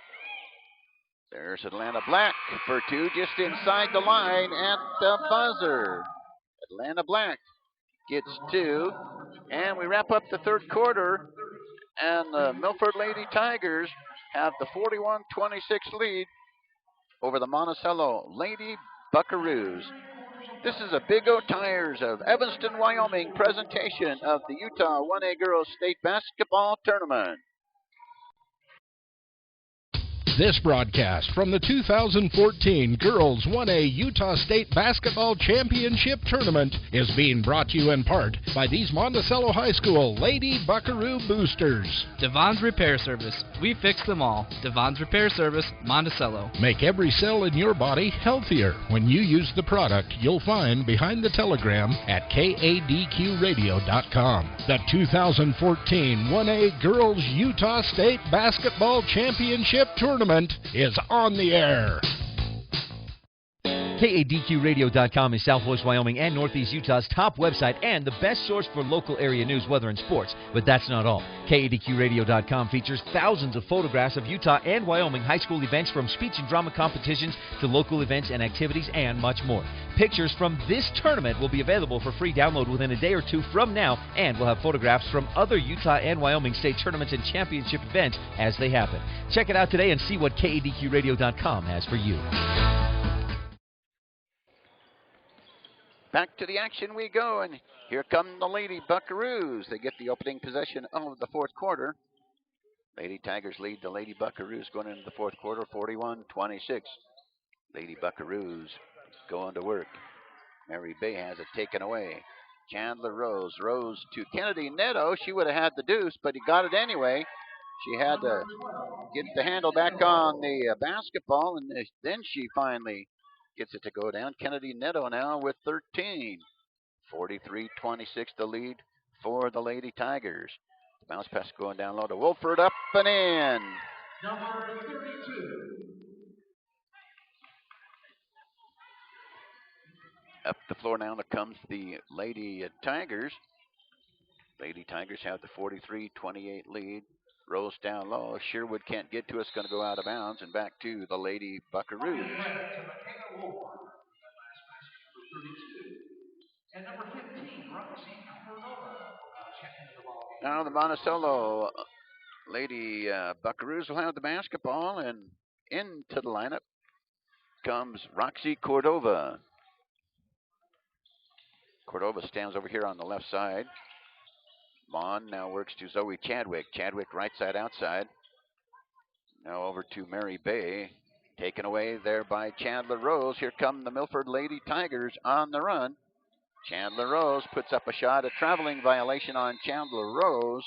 There's Atlanta Black for 2, just inside the line at the buzzer. Atlanta Black gets 2, and we wrap up the third quarter, and the Milford Lady Tigers have the 41-26 lead over the Monticello Lady Buckaroos. This is a Big O Tires of Evanston, Wyoming presentation of the Utah 1A Girls State Basketball Tournament. This broadcast from the 2014 Girls 1A Utah State Basketball Championship Tournament is being brought to you in part by these Monticello High School Lady Buckaroo Boosters. Devon's Repair Service. We fix them all. Devon's Repair Service, Monticello. Make every cell in your body healthier when you use the product you'll find behind the telegram at kadqradio.com. The 2014 1A Girls Utah State Basketball Championship Tournament is on the air. KADQRadio.com is Southwest Wyoming and Northeast Utah's top website and the best source for local area news, weather, and sports. But that's not all. KADQRadio.com features thousands of photographs of Utah and Wyoming high school events, from speech and drama competitions to local events and activities and much more. Pictures from this tournament will be available for free download within a day or 2 from now, and we'll have photographs from other Utah and Wyoming state tournaments and championship events as they happen. Check it out today and see what KADQRadio.com has for you. Back to the action we go, and here come the Lady Buckaroos. They get the opening possession of the fourth quarter. Lady Tigers lead the Lady Buckaroos going into the fourth quarter, 41-26. Lady Buckaroos going to work. Mary Bay has it taken away. Chandler Rose. Rose to Kennedy Neto. She would have had the deuce, but he got it anyway. She had to get the handle back on the basketball, and then she finally gets it to go down. Kennedy Neto now with 13. 43-26 the lead for the Lady Tigers. The bounce pass going down low to Wilford, up and in. Number 32. Up the floor now comes the Lady Tigers. Lady Tigers have the 43-28 lead. Rose down low. Sherwood can't get to us. Going to go out of bounds and back to the Lady Buckaroos. And number 15, Roxy Cordova. Now the Monticello Lady Buckaroos will have the basketball, and into the lineup comes Roxy Cordova. Cordova stands over here on the left side. Mon now works to Zoe Chadwick. Chadwick right side outside. Now over to Mary Bay Taken away there by Chandler Rose. Here come the Milford Lady Tigers on the run. Chandler Rose puts up a shot. A traveling violation on Chandler Rose.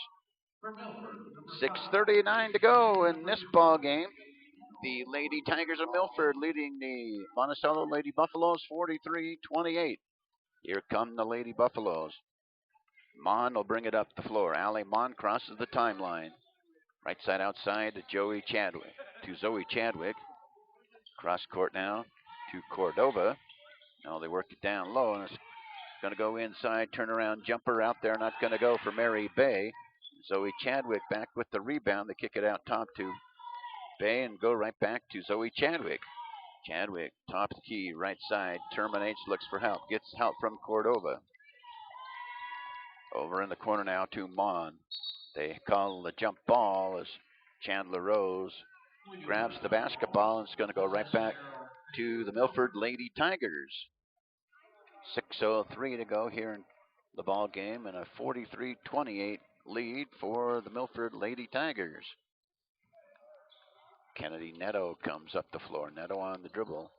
6:39 to go in this ball game. The Lady Tigers of Milford leading the Monticello Lady Buffaloes 43-28. Here come the Lady Buffaloes. Mon will bring it up the floor. Allie Mon crosses the timeline. Right side outside to Zoe Chadwick. Cross court now to Cordova. Now they work it down low, and it's going to go inside. Turnaround jumper out there, not going to go for Mary Bay. Zoe Chadwick back with the rebound. They kick it out top to Bay and go right back to Zoe Chadwick. Chadwick, top of the key, right side, terminates, looks for help, gets help from Cordova. Over in the corner now to Mon. They call the jump ball as Chandler Rose grabs the basketball, and it's going to go right back to the Milford Lady Tigers. 6:03 to go here in the ball game, and a 43-28 lead for the Milford Lady Tigers. Kennedy Neto comes up the floor. Neto on the dribble.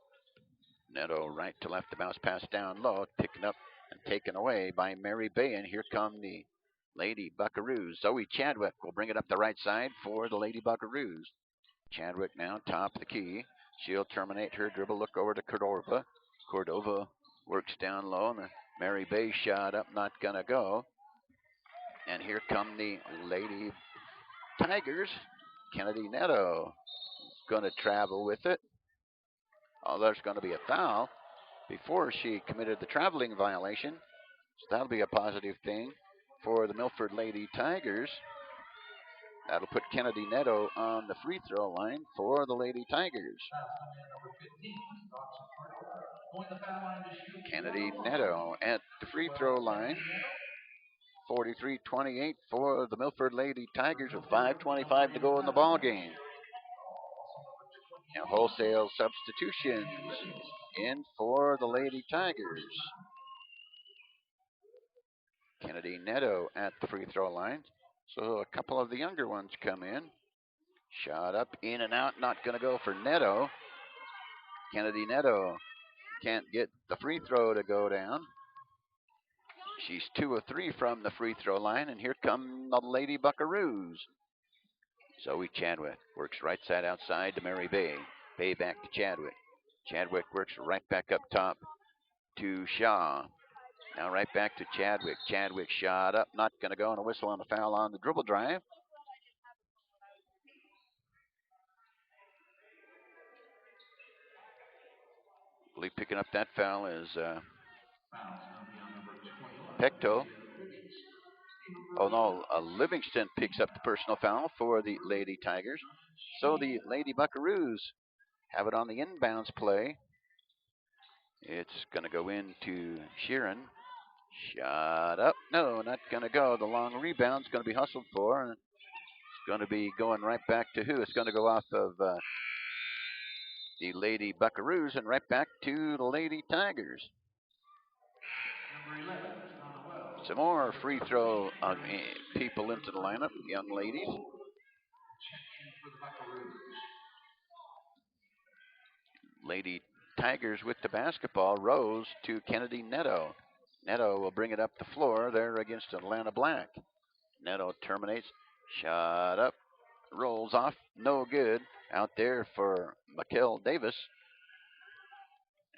Neto right to left, the bounce pass down low, picking up and taken away by Mary Bay, and here come the Lady Buckaroos. Zoe Chadwick will bring it up the right side for the Lady Buckaroos. Chadwick now top of the key. She'll terminate her dribble, look over to Cordova. Cordova works down low, and the Mary Bay shot up, not gonna go. And here come the Lady Tigers. Kennedy Neto is gonna travel with it. Oh, there's gonna be a foul before she committed the traveling violation. So that'll be a positive thing for the Milford Lady Tigers. That'll put Kennedy Neto on the free throw line for the Lady Tigers. Kennedy Neto at the free throw line. 43-28 for the Milford Lady Tigers with 5:25 to go in the ball game. Now wholesale substitutions in for the Lady Tigers. Kennedy Neto at the free throw line. So a couple of the younger ones come in. Shot up, in and out, not going to go for Neto. Kennedy Neto can't get the free throw to go down. She's 2 of 3 from the free throw line, and here come the Lady Buckaroos. Zoe Chadwick works right side outside to Mary Bay. Bay back to Chadwick. Chadwick works right back up top to Shaw. Now right back to Chadwick. Chadwick shot up, not going to go, and a whistle on the foul on the dribble drive. I believe picking up that foul is Pecto. Oh no, Livingston picks up the personal foul for the Lady Tigers. So the Lady Buckaroos have it on the inbounds play. It's going to go into Sheeran. Shot up. No, not going to go. The long rebound's going to be hustled for. And it's going to be going right back to who? It's going to go off of the Lady Buckaroos and right back to the Lady Tigers. Some more free throw people into the lineup, young ladies. Lady Tigers with the basketball. Rose to Kennedy Neto. Neto will bring it up the floor there against Atlanta Black. Neto terminates. Shot up. Rolls off. No good. Out there for Mikkel Davis.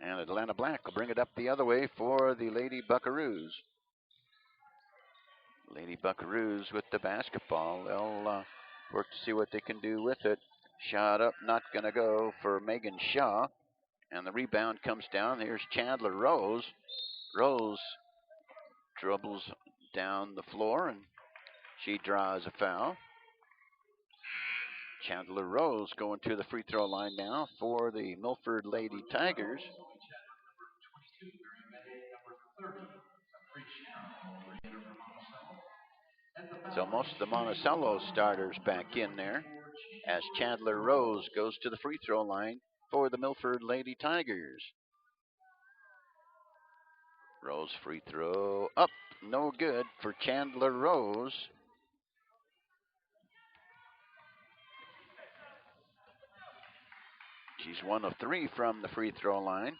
And Atlanta Black will bring it up the other way for the Lady Buckaroos. Lady Buckaroos with the basketball. They'll work to see what they can do with it. Shot up, not going to go for Megan Shaw. And the rebound comes down. Here's Chandler Rose. Rose dribbles down the floor, and she draws a foul. Chandler Rose going to the free throw line now for the Milford Lady Tigers. So most of the Monticello starters back in there as Chandler Rose goes to the free throw line for the Milford Lady Tigers. Rose free throw up, no good for Chandler Rose. She's 1 of 3 from the free throw line.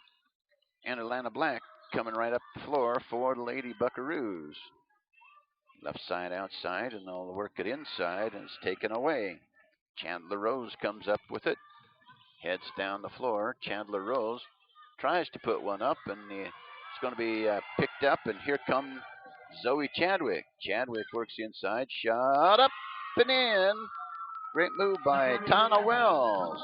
And Atlanta Black coming right up the floor for the Lady Buckaroos. Left side outside, and they'll work it inside, and it's taken away. Chandler Rose comes up with it. Heads down the floor. Chandler Rose tries to put one up, and it's going to be picked up, and here comes Zoe Chadwick. Chadwick works inside. Shot up and in. Great move by Tana Wells.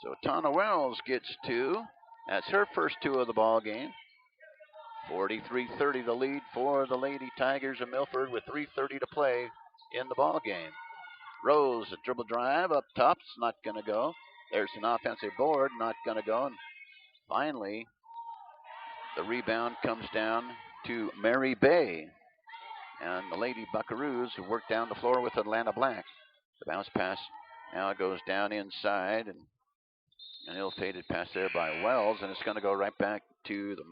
So Tana Wells gets 2. That's her first 2 of the ball game. 43-30 the lead for the Lady Tigers of Milford with 3:30 to play in the ball game. Rose, a dribble drive up top. It's not going to go. There's an offensive board. Not going to go. And finally, the rebound comes down to Mary Bay. And the Lady Buckaroos who work down the floor with Atlanta Black. The bounce pass now goes down inside. And an ill-fated pass there by Wells. And it's going to go right back to the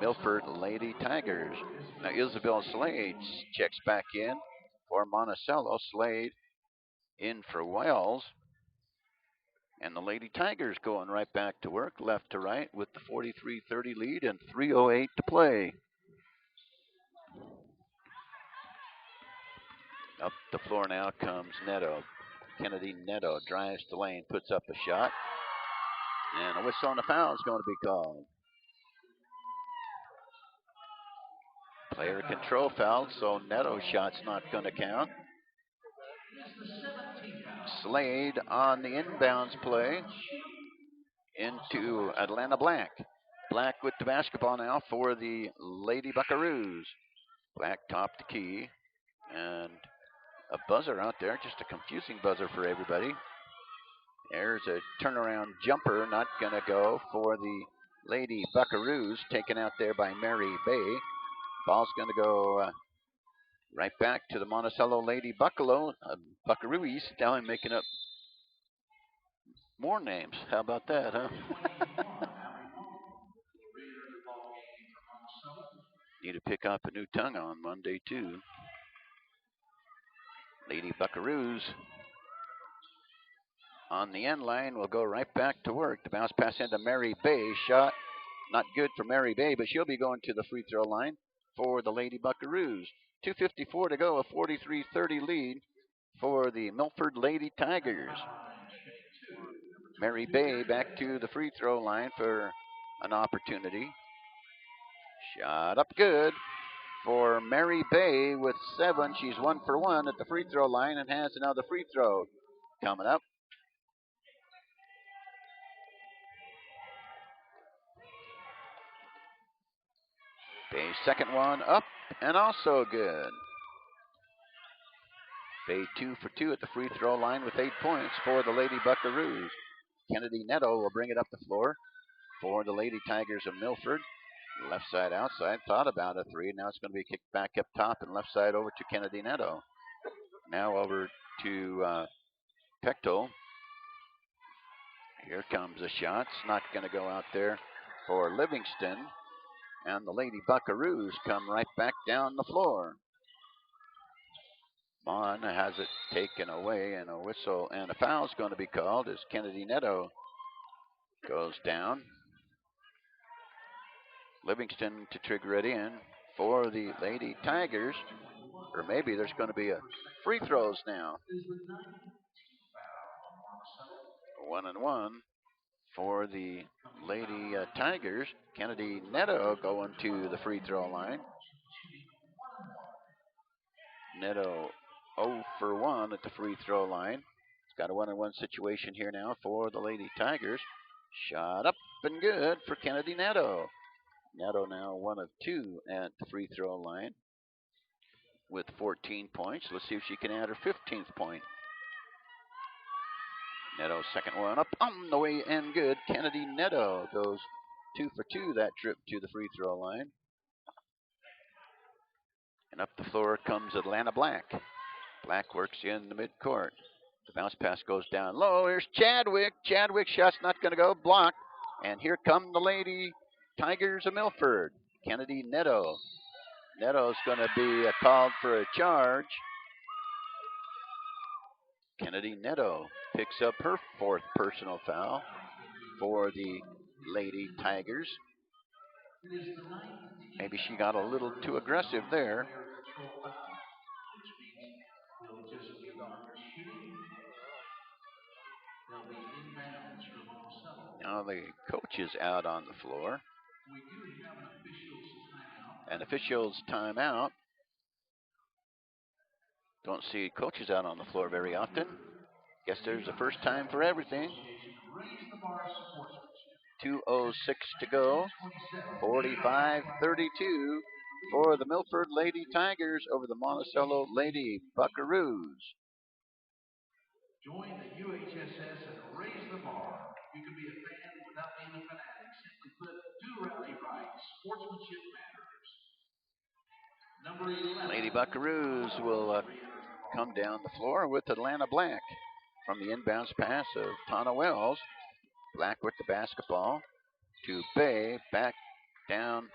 Milford Lady Tigers. Now Isabel Slade checks back in for Monticello. Slade in for Wells. And the Lady Tigers going right back to work, left to right, with the 43-30 lead and 3:08 to play. Up the floor now comes Neto. Kennedy Neto drives the lane, puts up a shot. And a whistle on the foul is going to be called. Player control foul, so Neto's shot's not going to count. Slade on the inbounds play into Atlanta Black. Black with the basketball now for the Lady Buckaroos. Black top the key, and a buzzer out there, just a confusing buzzer for everybody. There's a turnaround jumper, not going to go for the Lady Buckaroos, taken out there by Mary Bay. Ball's going to go right back to the Monticello Lady Buckaroos. Now I'm making up more names. How about that, huh? Need to pick up a new tongue on Monday, too. Lady Buckaroos on the end line will go right back to work. The bounce pass into Mary Bay. Shot not good for Mary Bay, but she'll be going to the free throw line for the Lady Buckaroos. 2:54 to go, a 43-30 lead for the Milford Lady Tigers. Mary Bay back to the free throw line for an opportunity. Shot up good for Mary Bay with 7. She's 1 for 1 at the free throw line and has another free throw coming up. Bay's second one up and also good. Bay 2 for 2 at the free throw line with 8 points for the Lady Buckaroos. Kennedy Neto will bring it up the floor for the Lady Tigers of Milford. Left side outside, thought about a 3. Now it's going to be kicked back up top and left side over to Kennedy Neto. Now over to Pechtel. Here comes a shot. It's not going to go out there for Livingston. And the Lady Buckaroos come right back down the floor. Mon has it taken away, and a whistle and a foul is going to be called as Kennedy Neto goes down. Livingston to trigger it in for the Lady Tigers. Or maybe there's going to be a free throws now. 1-1 for the Lady Tigers. Kennedy Neto going to the free throw line. Neto 0 for 1 at the free throw line. It's got a 1-on-1 situation here now for the Lady Tigers. Shot up and good for Kennedy Neto. Neto now 1 of 2 at the free throw line with 14 points. Let's see if she can add her 15th point. Neto's second one up on the way and good. Kennedy Neto goes 2 for 2 that trip to the free throw line. And up the floor comes Atlanta Black. Black works in the midcourt. The bounce pass goes down low. Here's Chadwick. Chadwick shot's not going to go. Blocked. And here come the Lady Tigers of Milford. Kennedy Neto. Neto's going to be called for a charge. Kennedy Neto picks up her 4th personal foul for the Lady Tigers. Maybe she got a little too aggressive there. Now the coach is out on the floor. An official's timeout. Don't see coaches out on the floor very often. Guess there's a first time for everything. 2:06 to go. 45-32 for the Milford Lady Tigers over the Monticello Lady Buckaroos. Join the UHSS and raise the bar. You can be a fan without being a fanatic. Simply put, do rally right. Sportsmanship matters. Number 11. Lady Buckaroos will come down the floor with Atlanta Black from the inbounds pass of Tana Wells. Black with the basketball to Bay, back down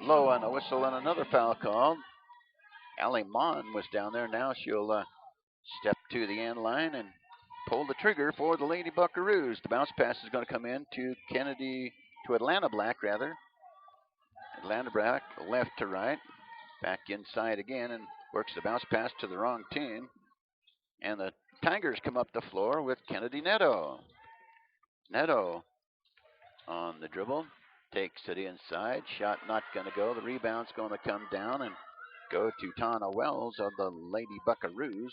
low on a whistle and another foul called. Allie Mon was down there. Now she'll step to the end line and pull the trigger for the Lady Buckaroos. The bounce pass is going to come in to Atlanta Black rather. Atlanta Black left to right, back inside again and works the bounce pass to the wrong team. And the Tigers come up the floor with Kennedy Neto. Neto on the dribble, takes it inside. Shot not going to go. The rebound's going to come down and go to Tana Wells of the Lady Buckaroos.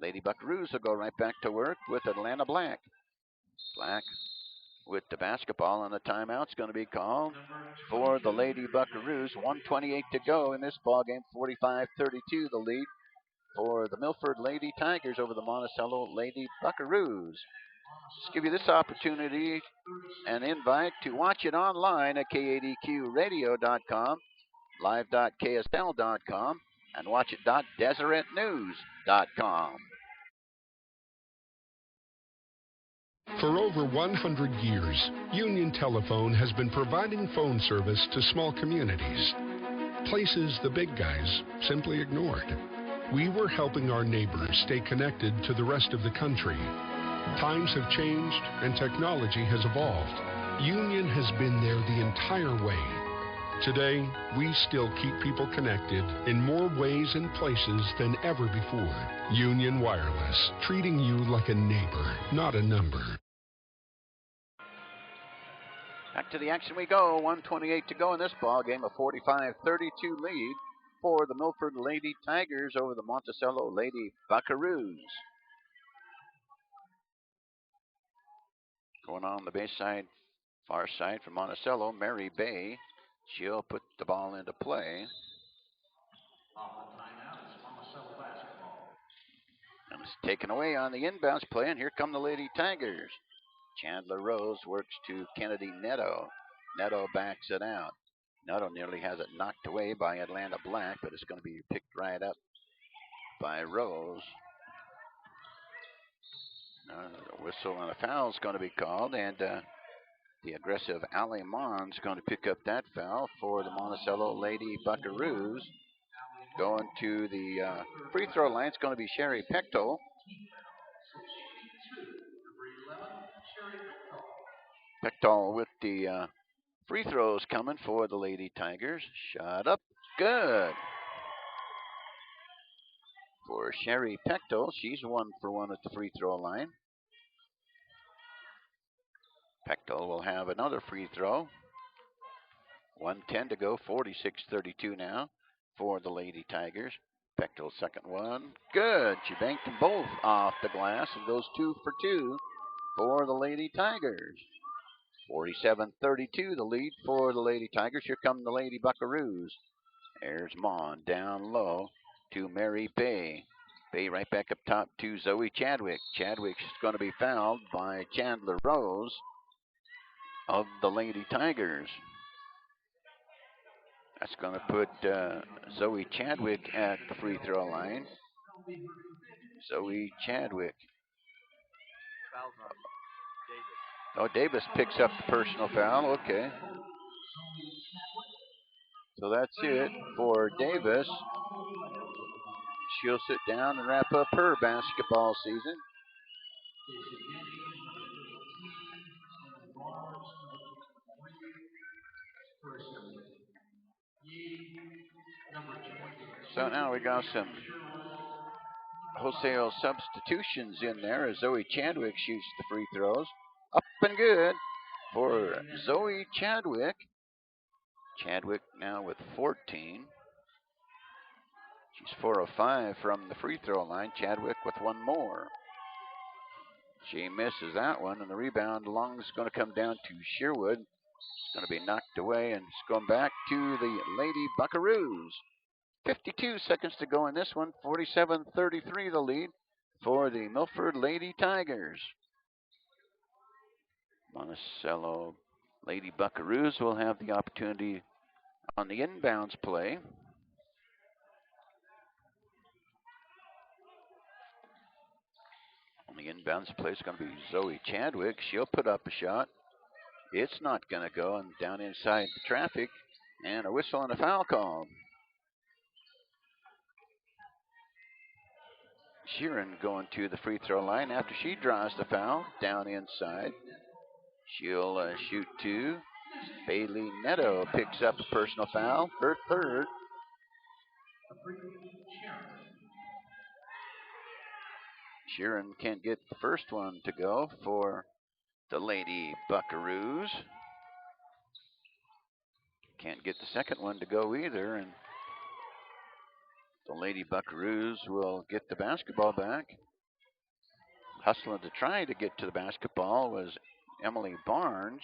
Lady Buckaroos will go right back to work with Atlanta Black. Black with the basketball, and the timeout's going to be called for the Lady Buckaroos. 1:28 to go in this ballgame. 45-32 the lead for the Milford Lady Tigers over the Monticello Lady Buckaroos. Just give you this opportunity and invite to watch it online at kadqradio.com, live.ksl.com, and watchit.deseretnews.com. For over 100 years, Union Telephone has been providing phone service to small communities, places the big guys simply ignored. We were helping our neighbors stay connected to the rest of the country. Times have changed and technology has evolved. Union has been there the entire way. Today, we still keep people connected in more ways and places than ever before. Union Wireless, treating you like a neighbor, not a number. Back to the action we go. 1:28 to go in this ball game. A 45-32 lead for the Milford Lady Tigers over the Monticello Lady Buckaroos. Going on the base side, far side from Monticello, Mary Bay. She'll put the ball into play. Off the timeout, it's Monticello basketball. And it's taken away on the inbounds play, and here come the Lady Tigers. Chandler Rose works to Kennedy Neto. Neto backs it out. Neto nearly has it knocked away by Atlanta Black, but it's going to be picked right up by Rose. A whistle and a foul is going to be called, and the aggressive Ali Mon's going to pick up that foul for the Monticello Lady Buckaroos. Going to the free throw line, it's going to be Sherry Pechtel. Pechtel with the free throws coming for the Lady Tigers. Shot up, good. For Sherry Pechtel, she's 1 for 1 at the free throw line. Pechtel will have another free throw. 1:10 to go, 46-32 now for the Lady Tigers. Pechtel's second one, good. She banked them both off the glass and goes 2 for 2 for the Lady Tigers. 47-32 the lead for the Lady Tigers. Here come the Lady Buckaroos. There's Mon down low to Mary Bay. Bay right back up top to Zoe Chadwick. Chadwick's going to be fouled by Chandler Rose of the Lady Tigers. That's going to put Zoe Chadwick at the free throw line. Zoe Chadwick. Oh, Davis picks up the personal foul. Okay. So that's it for Davis. she'll sit down and wrap up her basketball season. So now we got some wholesale substitutions in there as Zoe Chadwick shoots the free throws. Up and good for Zoe Chadwick. Chadwick now with 14. She's 4 of 5 from the free throw line. Chadwick with one more. She misses that one, and the rebound long is going to come down to Sherwood. It's going to be knocked away, and it's going back to the Lady Buckaroos. 52 seconds to go in this one. 47-33 the lead for the Milford Lady Tigers. Monticello Lady Buckaroos will have the opportunity on the inbounds play. On the inbounds play is going to be Zoe Chadwick. She'll put up a shot. It's not going to go, and down inside the traffic, and a whistle and a foul call. Sheeran going to the free throw line after she draws the foul down inside. She'll shoot two. Bailey Neto picks up a personal foul, her third. Sheeran can't get the first one to go for the Lady Buckaroos. Can't get the second one to go either, and the Lady Buckaroos will get the basketball back. Hustling to try to get to the basketball was Emily Barnes.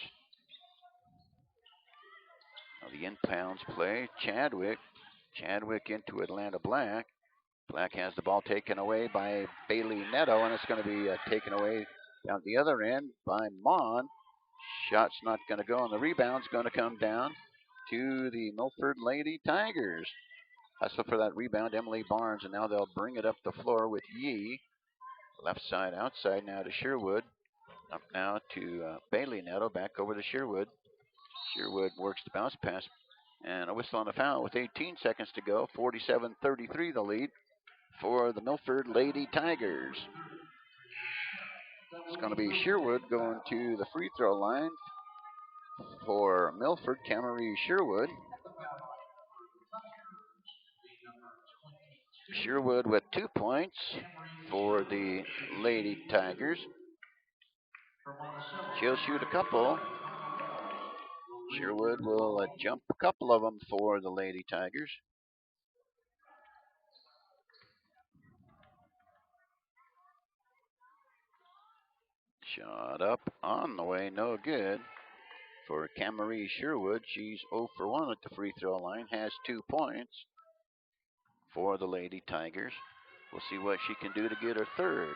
Now the inbounds play, Chadwick into Atlanta Black. Black has the ball taken away by Bailey Neto, and it's going to be taken away down the other end by Mon. Shot's not going to go, and the rebound's going to come down to the Milford Lady Tigers. Hustle for that rebound, Emily Barnes, and now they'll bring it up the floor with Yee. Left side, outside now to Sherwood. Up now to Bailey Neto, back over to Sherwood. Sherwood works the bounce pass, and a whistle on the foul with 18 seconds to go. 47-33 the lead for the Milford Lady Tigers. It's going to be Sherwood going to the free throw line for Milford, Camerie Sherwood. Sherwood with 2 points for the Lady Tigers. She'll shoot a couple. Sherwood will jump a couple of them for the Lady Tigers. Shot up on the way, no good for Camerie Sherwood. She's 0 for 1 at the free throw line, has 2 points for the Lady Tigers. We'll see what she can do to get her third.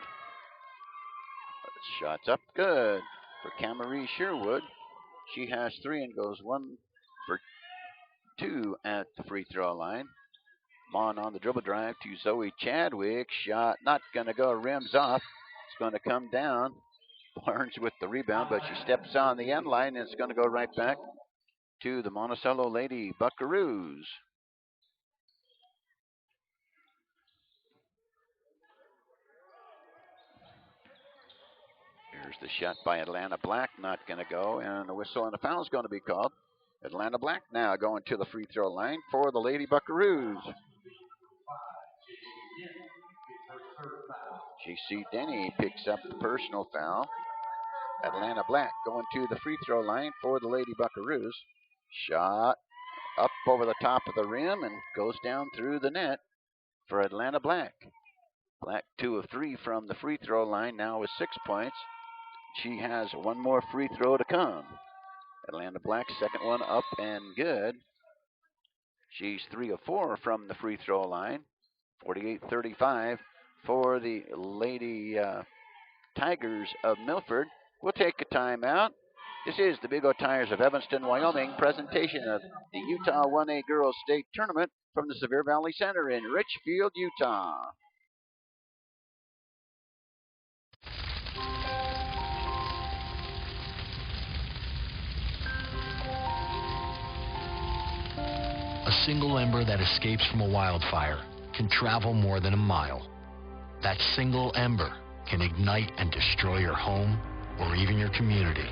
Shot's up good for Camerie Sherwood. She has 3 and goes 1 for 2 at the free throw line. Mon on the dribble drive to Zoe Chadwick. Shot not going to go, rims off. It's going to come down. Barnes with the rebound, but she steps on the end line, and it's going to go right back to the Monticello Lady Buckaroos. Here's the shot by Atlanta Black, not going to go, and a whistle and a foul is going to be called. Atlanta Black now going to the free throw line for the Lady Buckaroos. J.C. Denny picks up the personal foul. Atlanta Black going to the free throw line for the Lady Buckaroos. Shot up over the top of the rim and goes down through the net for Atlanta Black. Black 2 of 3 from the free throw line now with 6 points. She has 1 more free throw to come. Atlanta Black's second one up and good. She's 3 of 4 from the free throw line. 48-35 for the Lady Tigers of Milford. We'll take a timeout. This is the Big O Tires of Evanston, Wyoming presentation of the Utah 1A Girls State Tournament from the Sevier Valley Center in Richfield, Utah. A single ember that escapes from a wildfire can travel more than a mile. That single ember can ignite and destroy your home or even your community.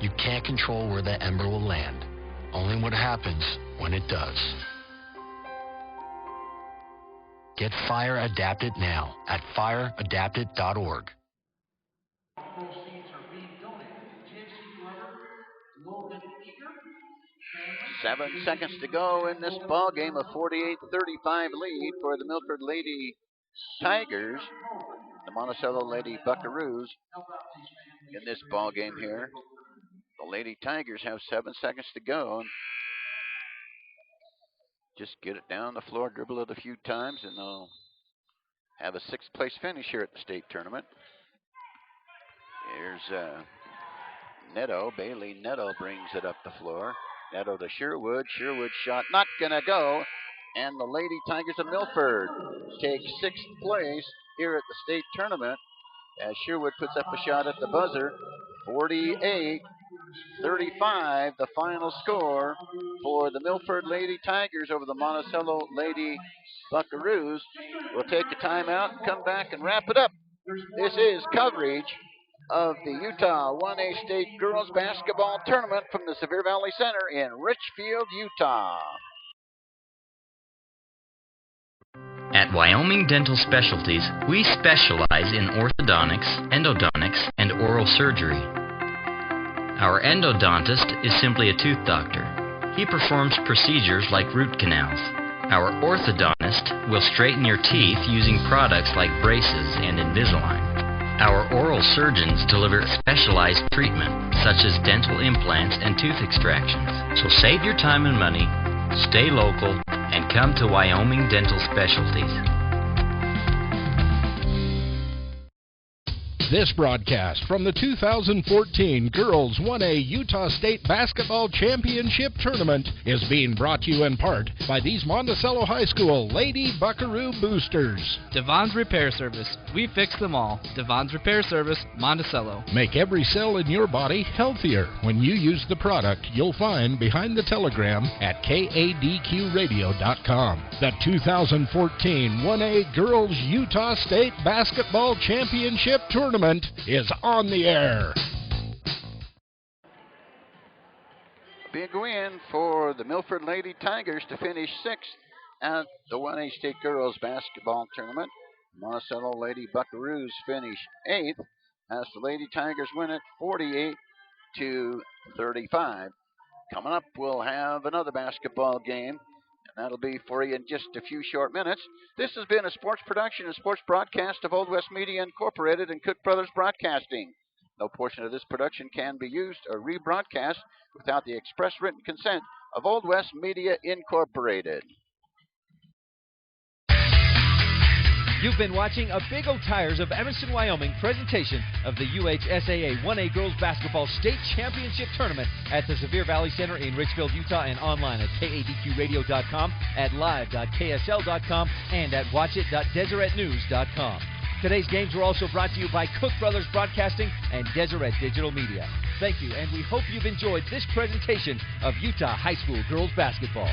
You can't control where that ember will land, only what happens when it does. Get Fire Adapted now at fireadapted.org. 7 seconds to go in this ball game. A 48-35 lead for the Milford Lady Tigers. The Monticello Lady Buckaroos in this ball game here. The Lady Tigers have 7 seconds to go. Just get it down the floor, dribble it a few times, and they'll have a 6th place finish here at the state tournament. Here's Netto. Bailey Netto brings it up the floor. Netto to Sherwood. Sherwood shot not going to go. And the Lady Tigers of Milford take 6th place here at the state tournament as Sherwood puts up a shot at the buzzer. 48-35, the final score for the Milford Lady Tigers over the Monticello Lady Buckaroos. We'll take a timeout and come back and wrap it up. This is coverage of the Utah 1A State Girls Basketball Tournament from the Sevier Valley Center in Richfield, Utah. At Wyoming Dental Specialties, we specialize in orthodontics, endodontics, and oral surgery. Our endodontist is simply a tooth doctor. He performs procedures like root canals. Our orthodontist will straighten your teeth using products like braces and Invisalign. Our oral surgeons deliver specialized treatment, such as dental implants and tooth extractions. So save your time and money, stay local, and come to Wyoming Dental Specialties. This broadcast from the 2014 Girls 1A Utah State Basketball Championship Tournament is being brought to you in part by these Monticello High School Lady Buckaroo Boosters. Devon's Repair Service. We fix them all. Devon's Repair Service, Monticello. Make every cell in your body healthier when you use the product you'll find behind the telegram at kadqradio.com. The 2014 1A Girls Utah State Basketball Championship Tournament is on the air. Big win for the Milford Lady Tigers to finish 6th at the 1A State Girls Basketball Tournament. Monticello Lady Buckaroos finish 8th as the Lady Tigers win it 48-35. Coming up, we'll have another basketball game, and that'll be for you in just a few short minutes. This has been a sports production and sports broadcast of Old West Media Incorporated and Cook Brothers Broadcasting. No portion of this production can be used or rebroadcast without the express written consent of Old West Media Incorporated. You've been watching a Big O Tires of Evanston, Wyoming presentation of the UHSAA 1A Girls Basketball State Championship Tournament at the Sevier Valley Center in Richfield, Utah, and online at kadqradio.com, at live.ksl.com, and at watchit.deseretnews.com. Today's games were also brought to you by Cook Brothers Broadcasting and Deseret Digital Media. Thank you, and we hope you've enjoyed this presentation of Utah High School Girls Basketball.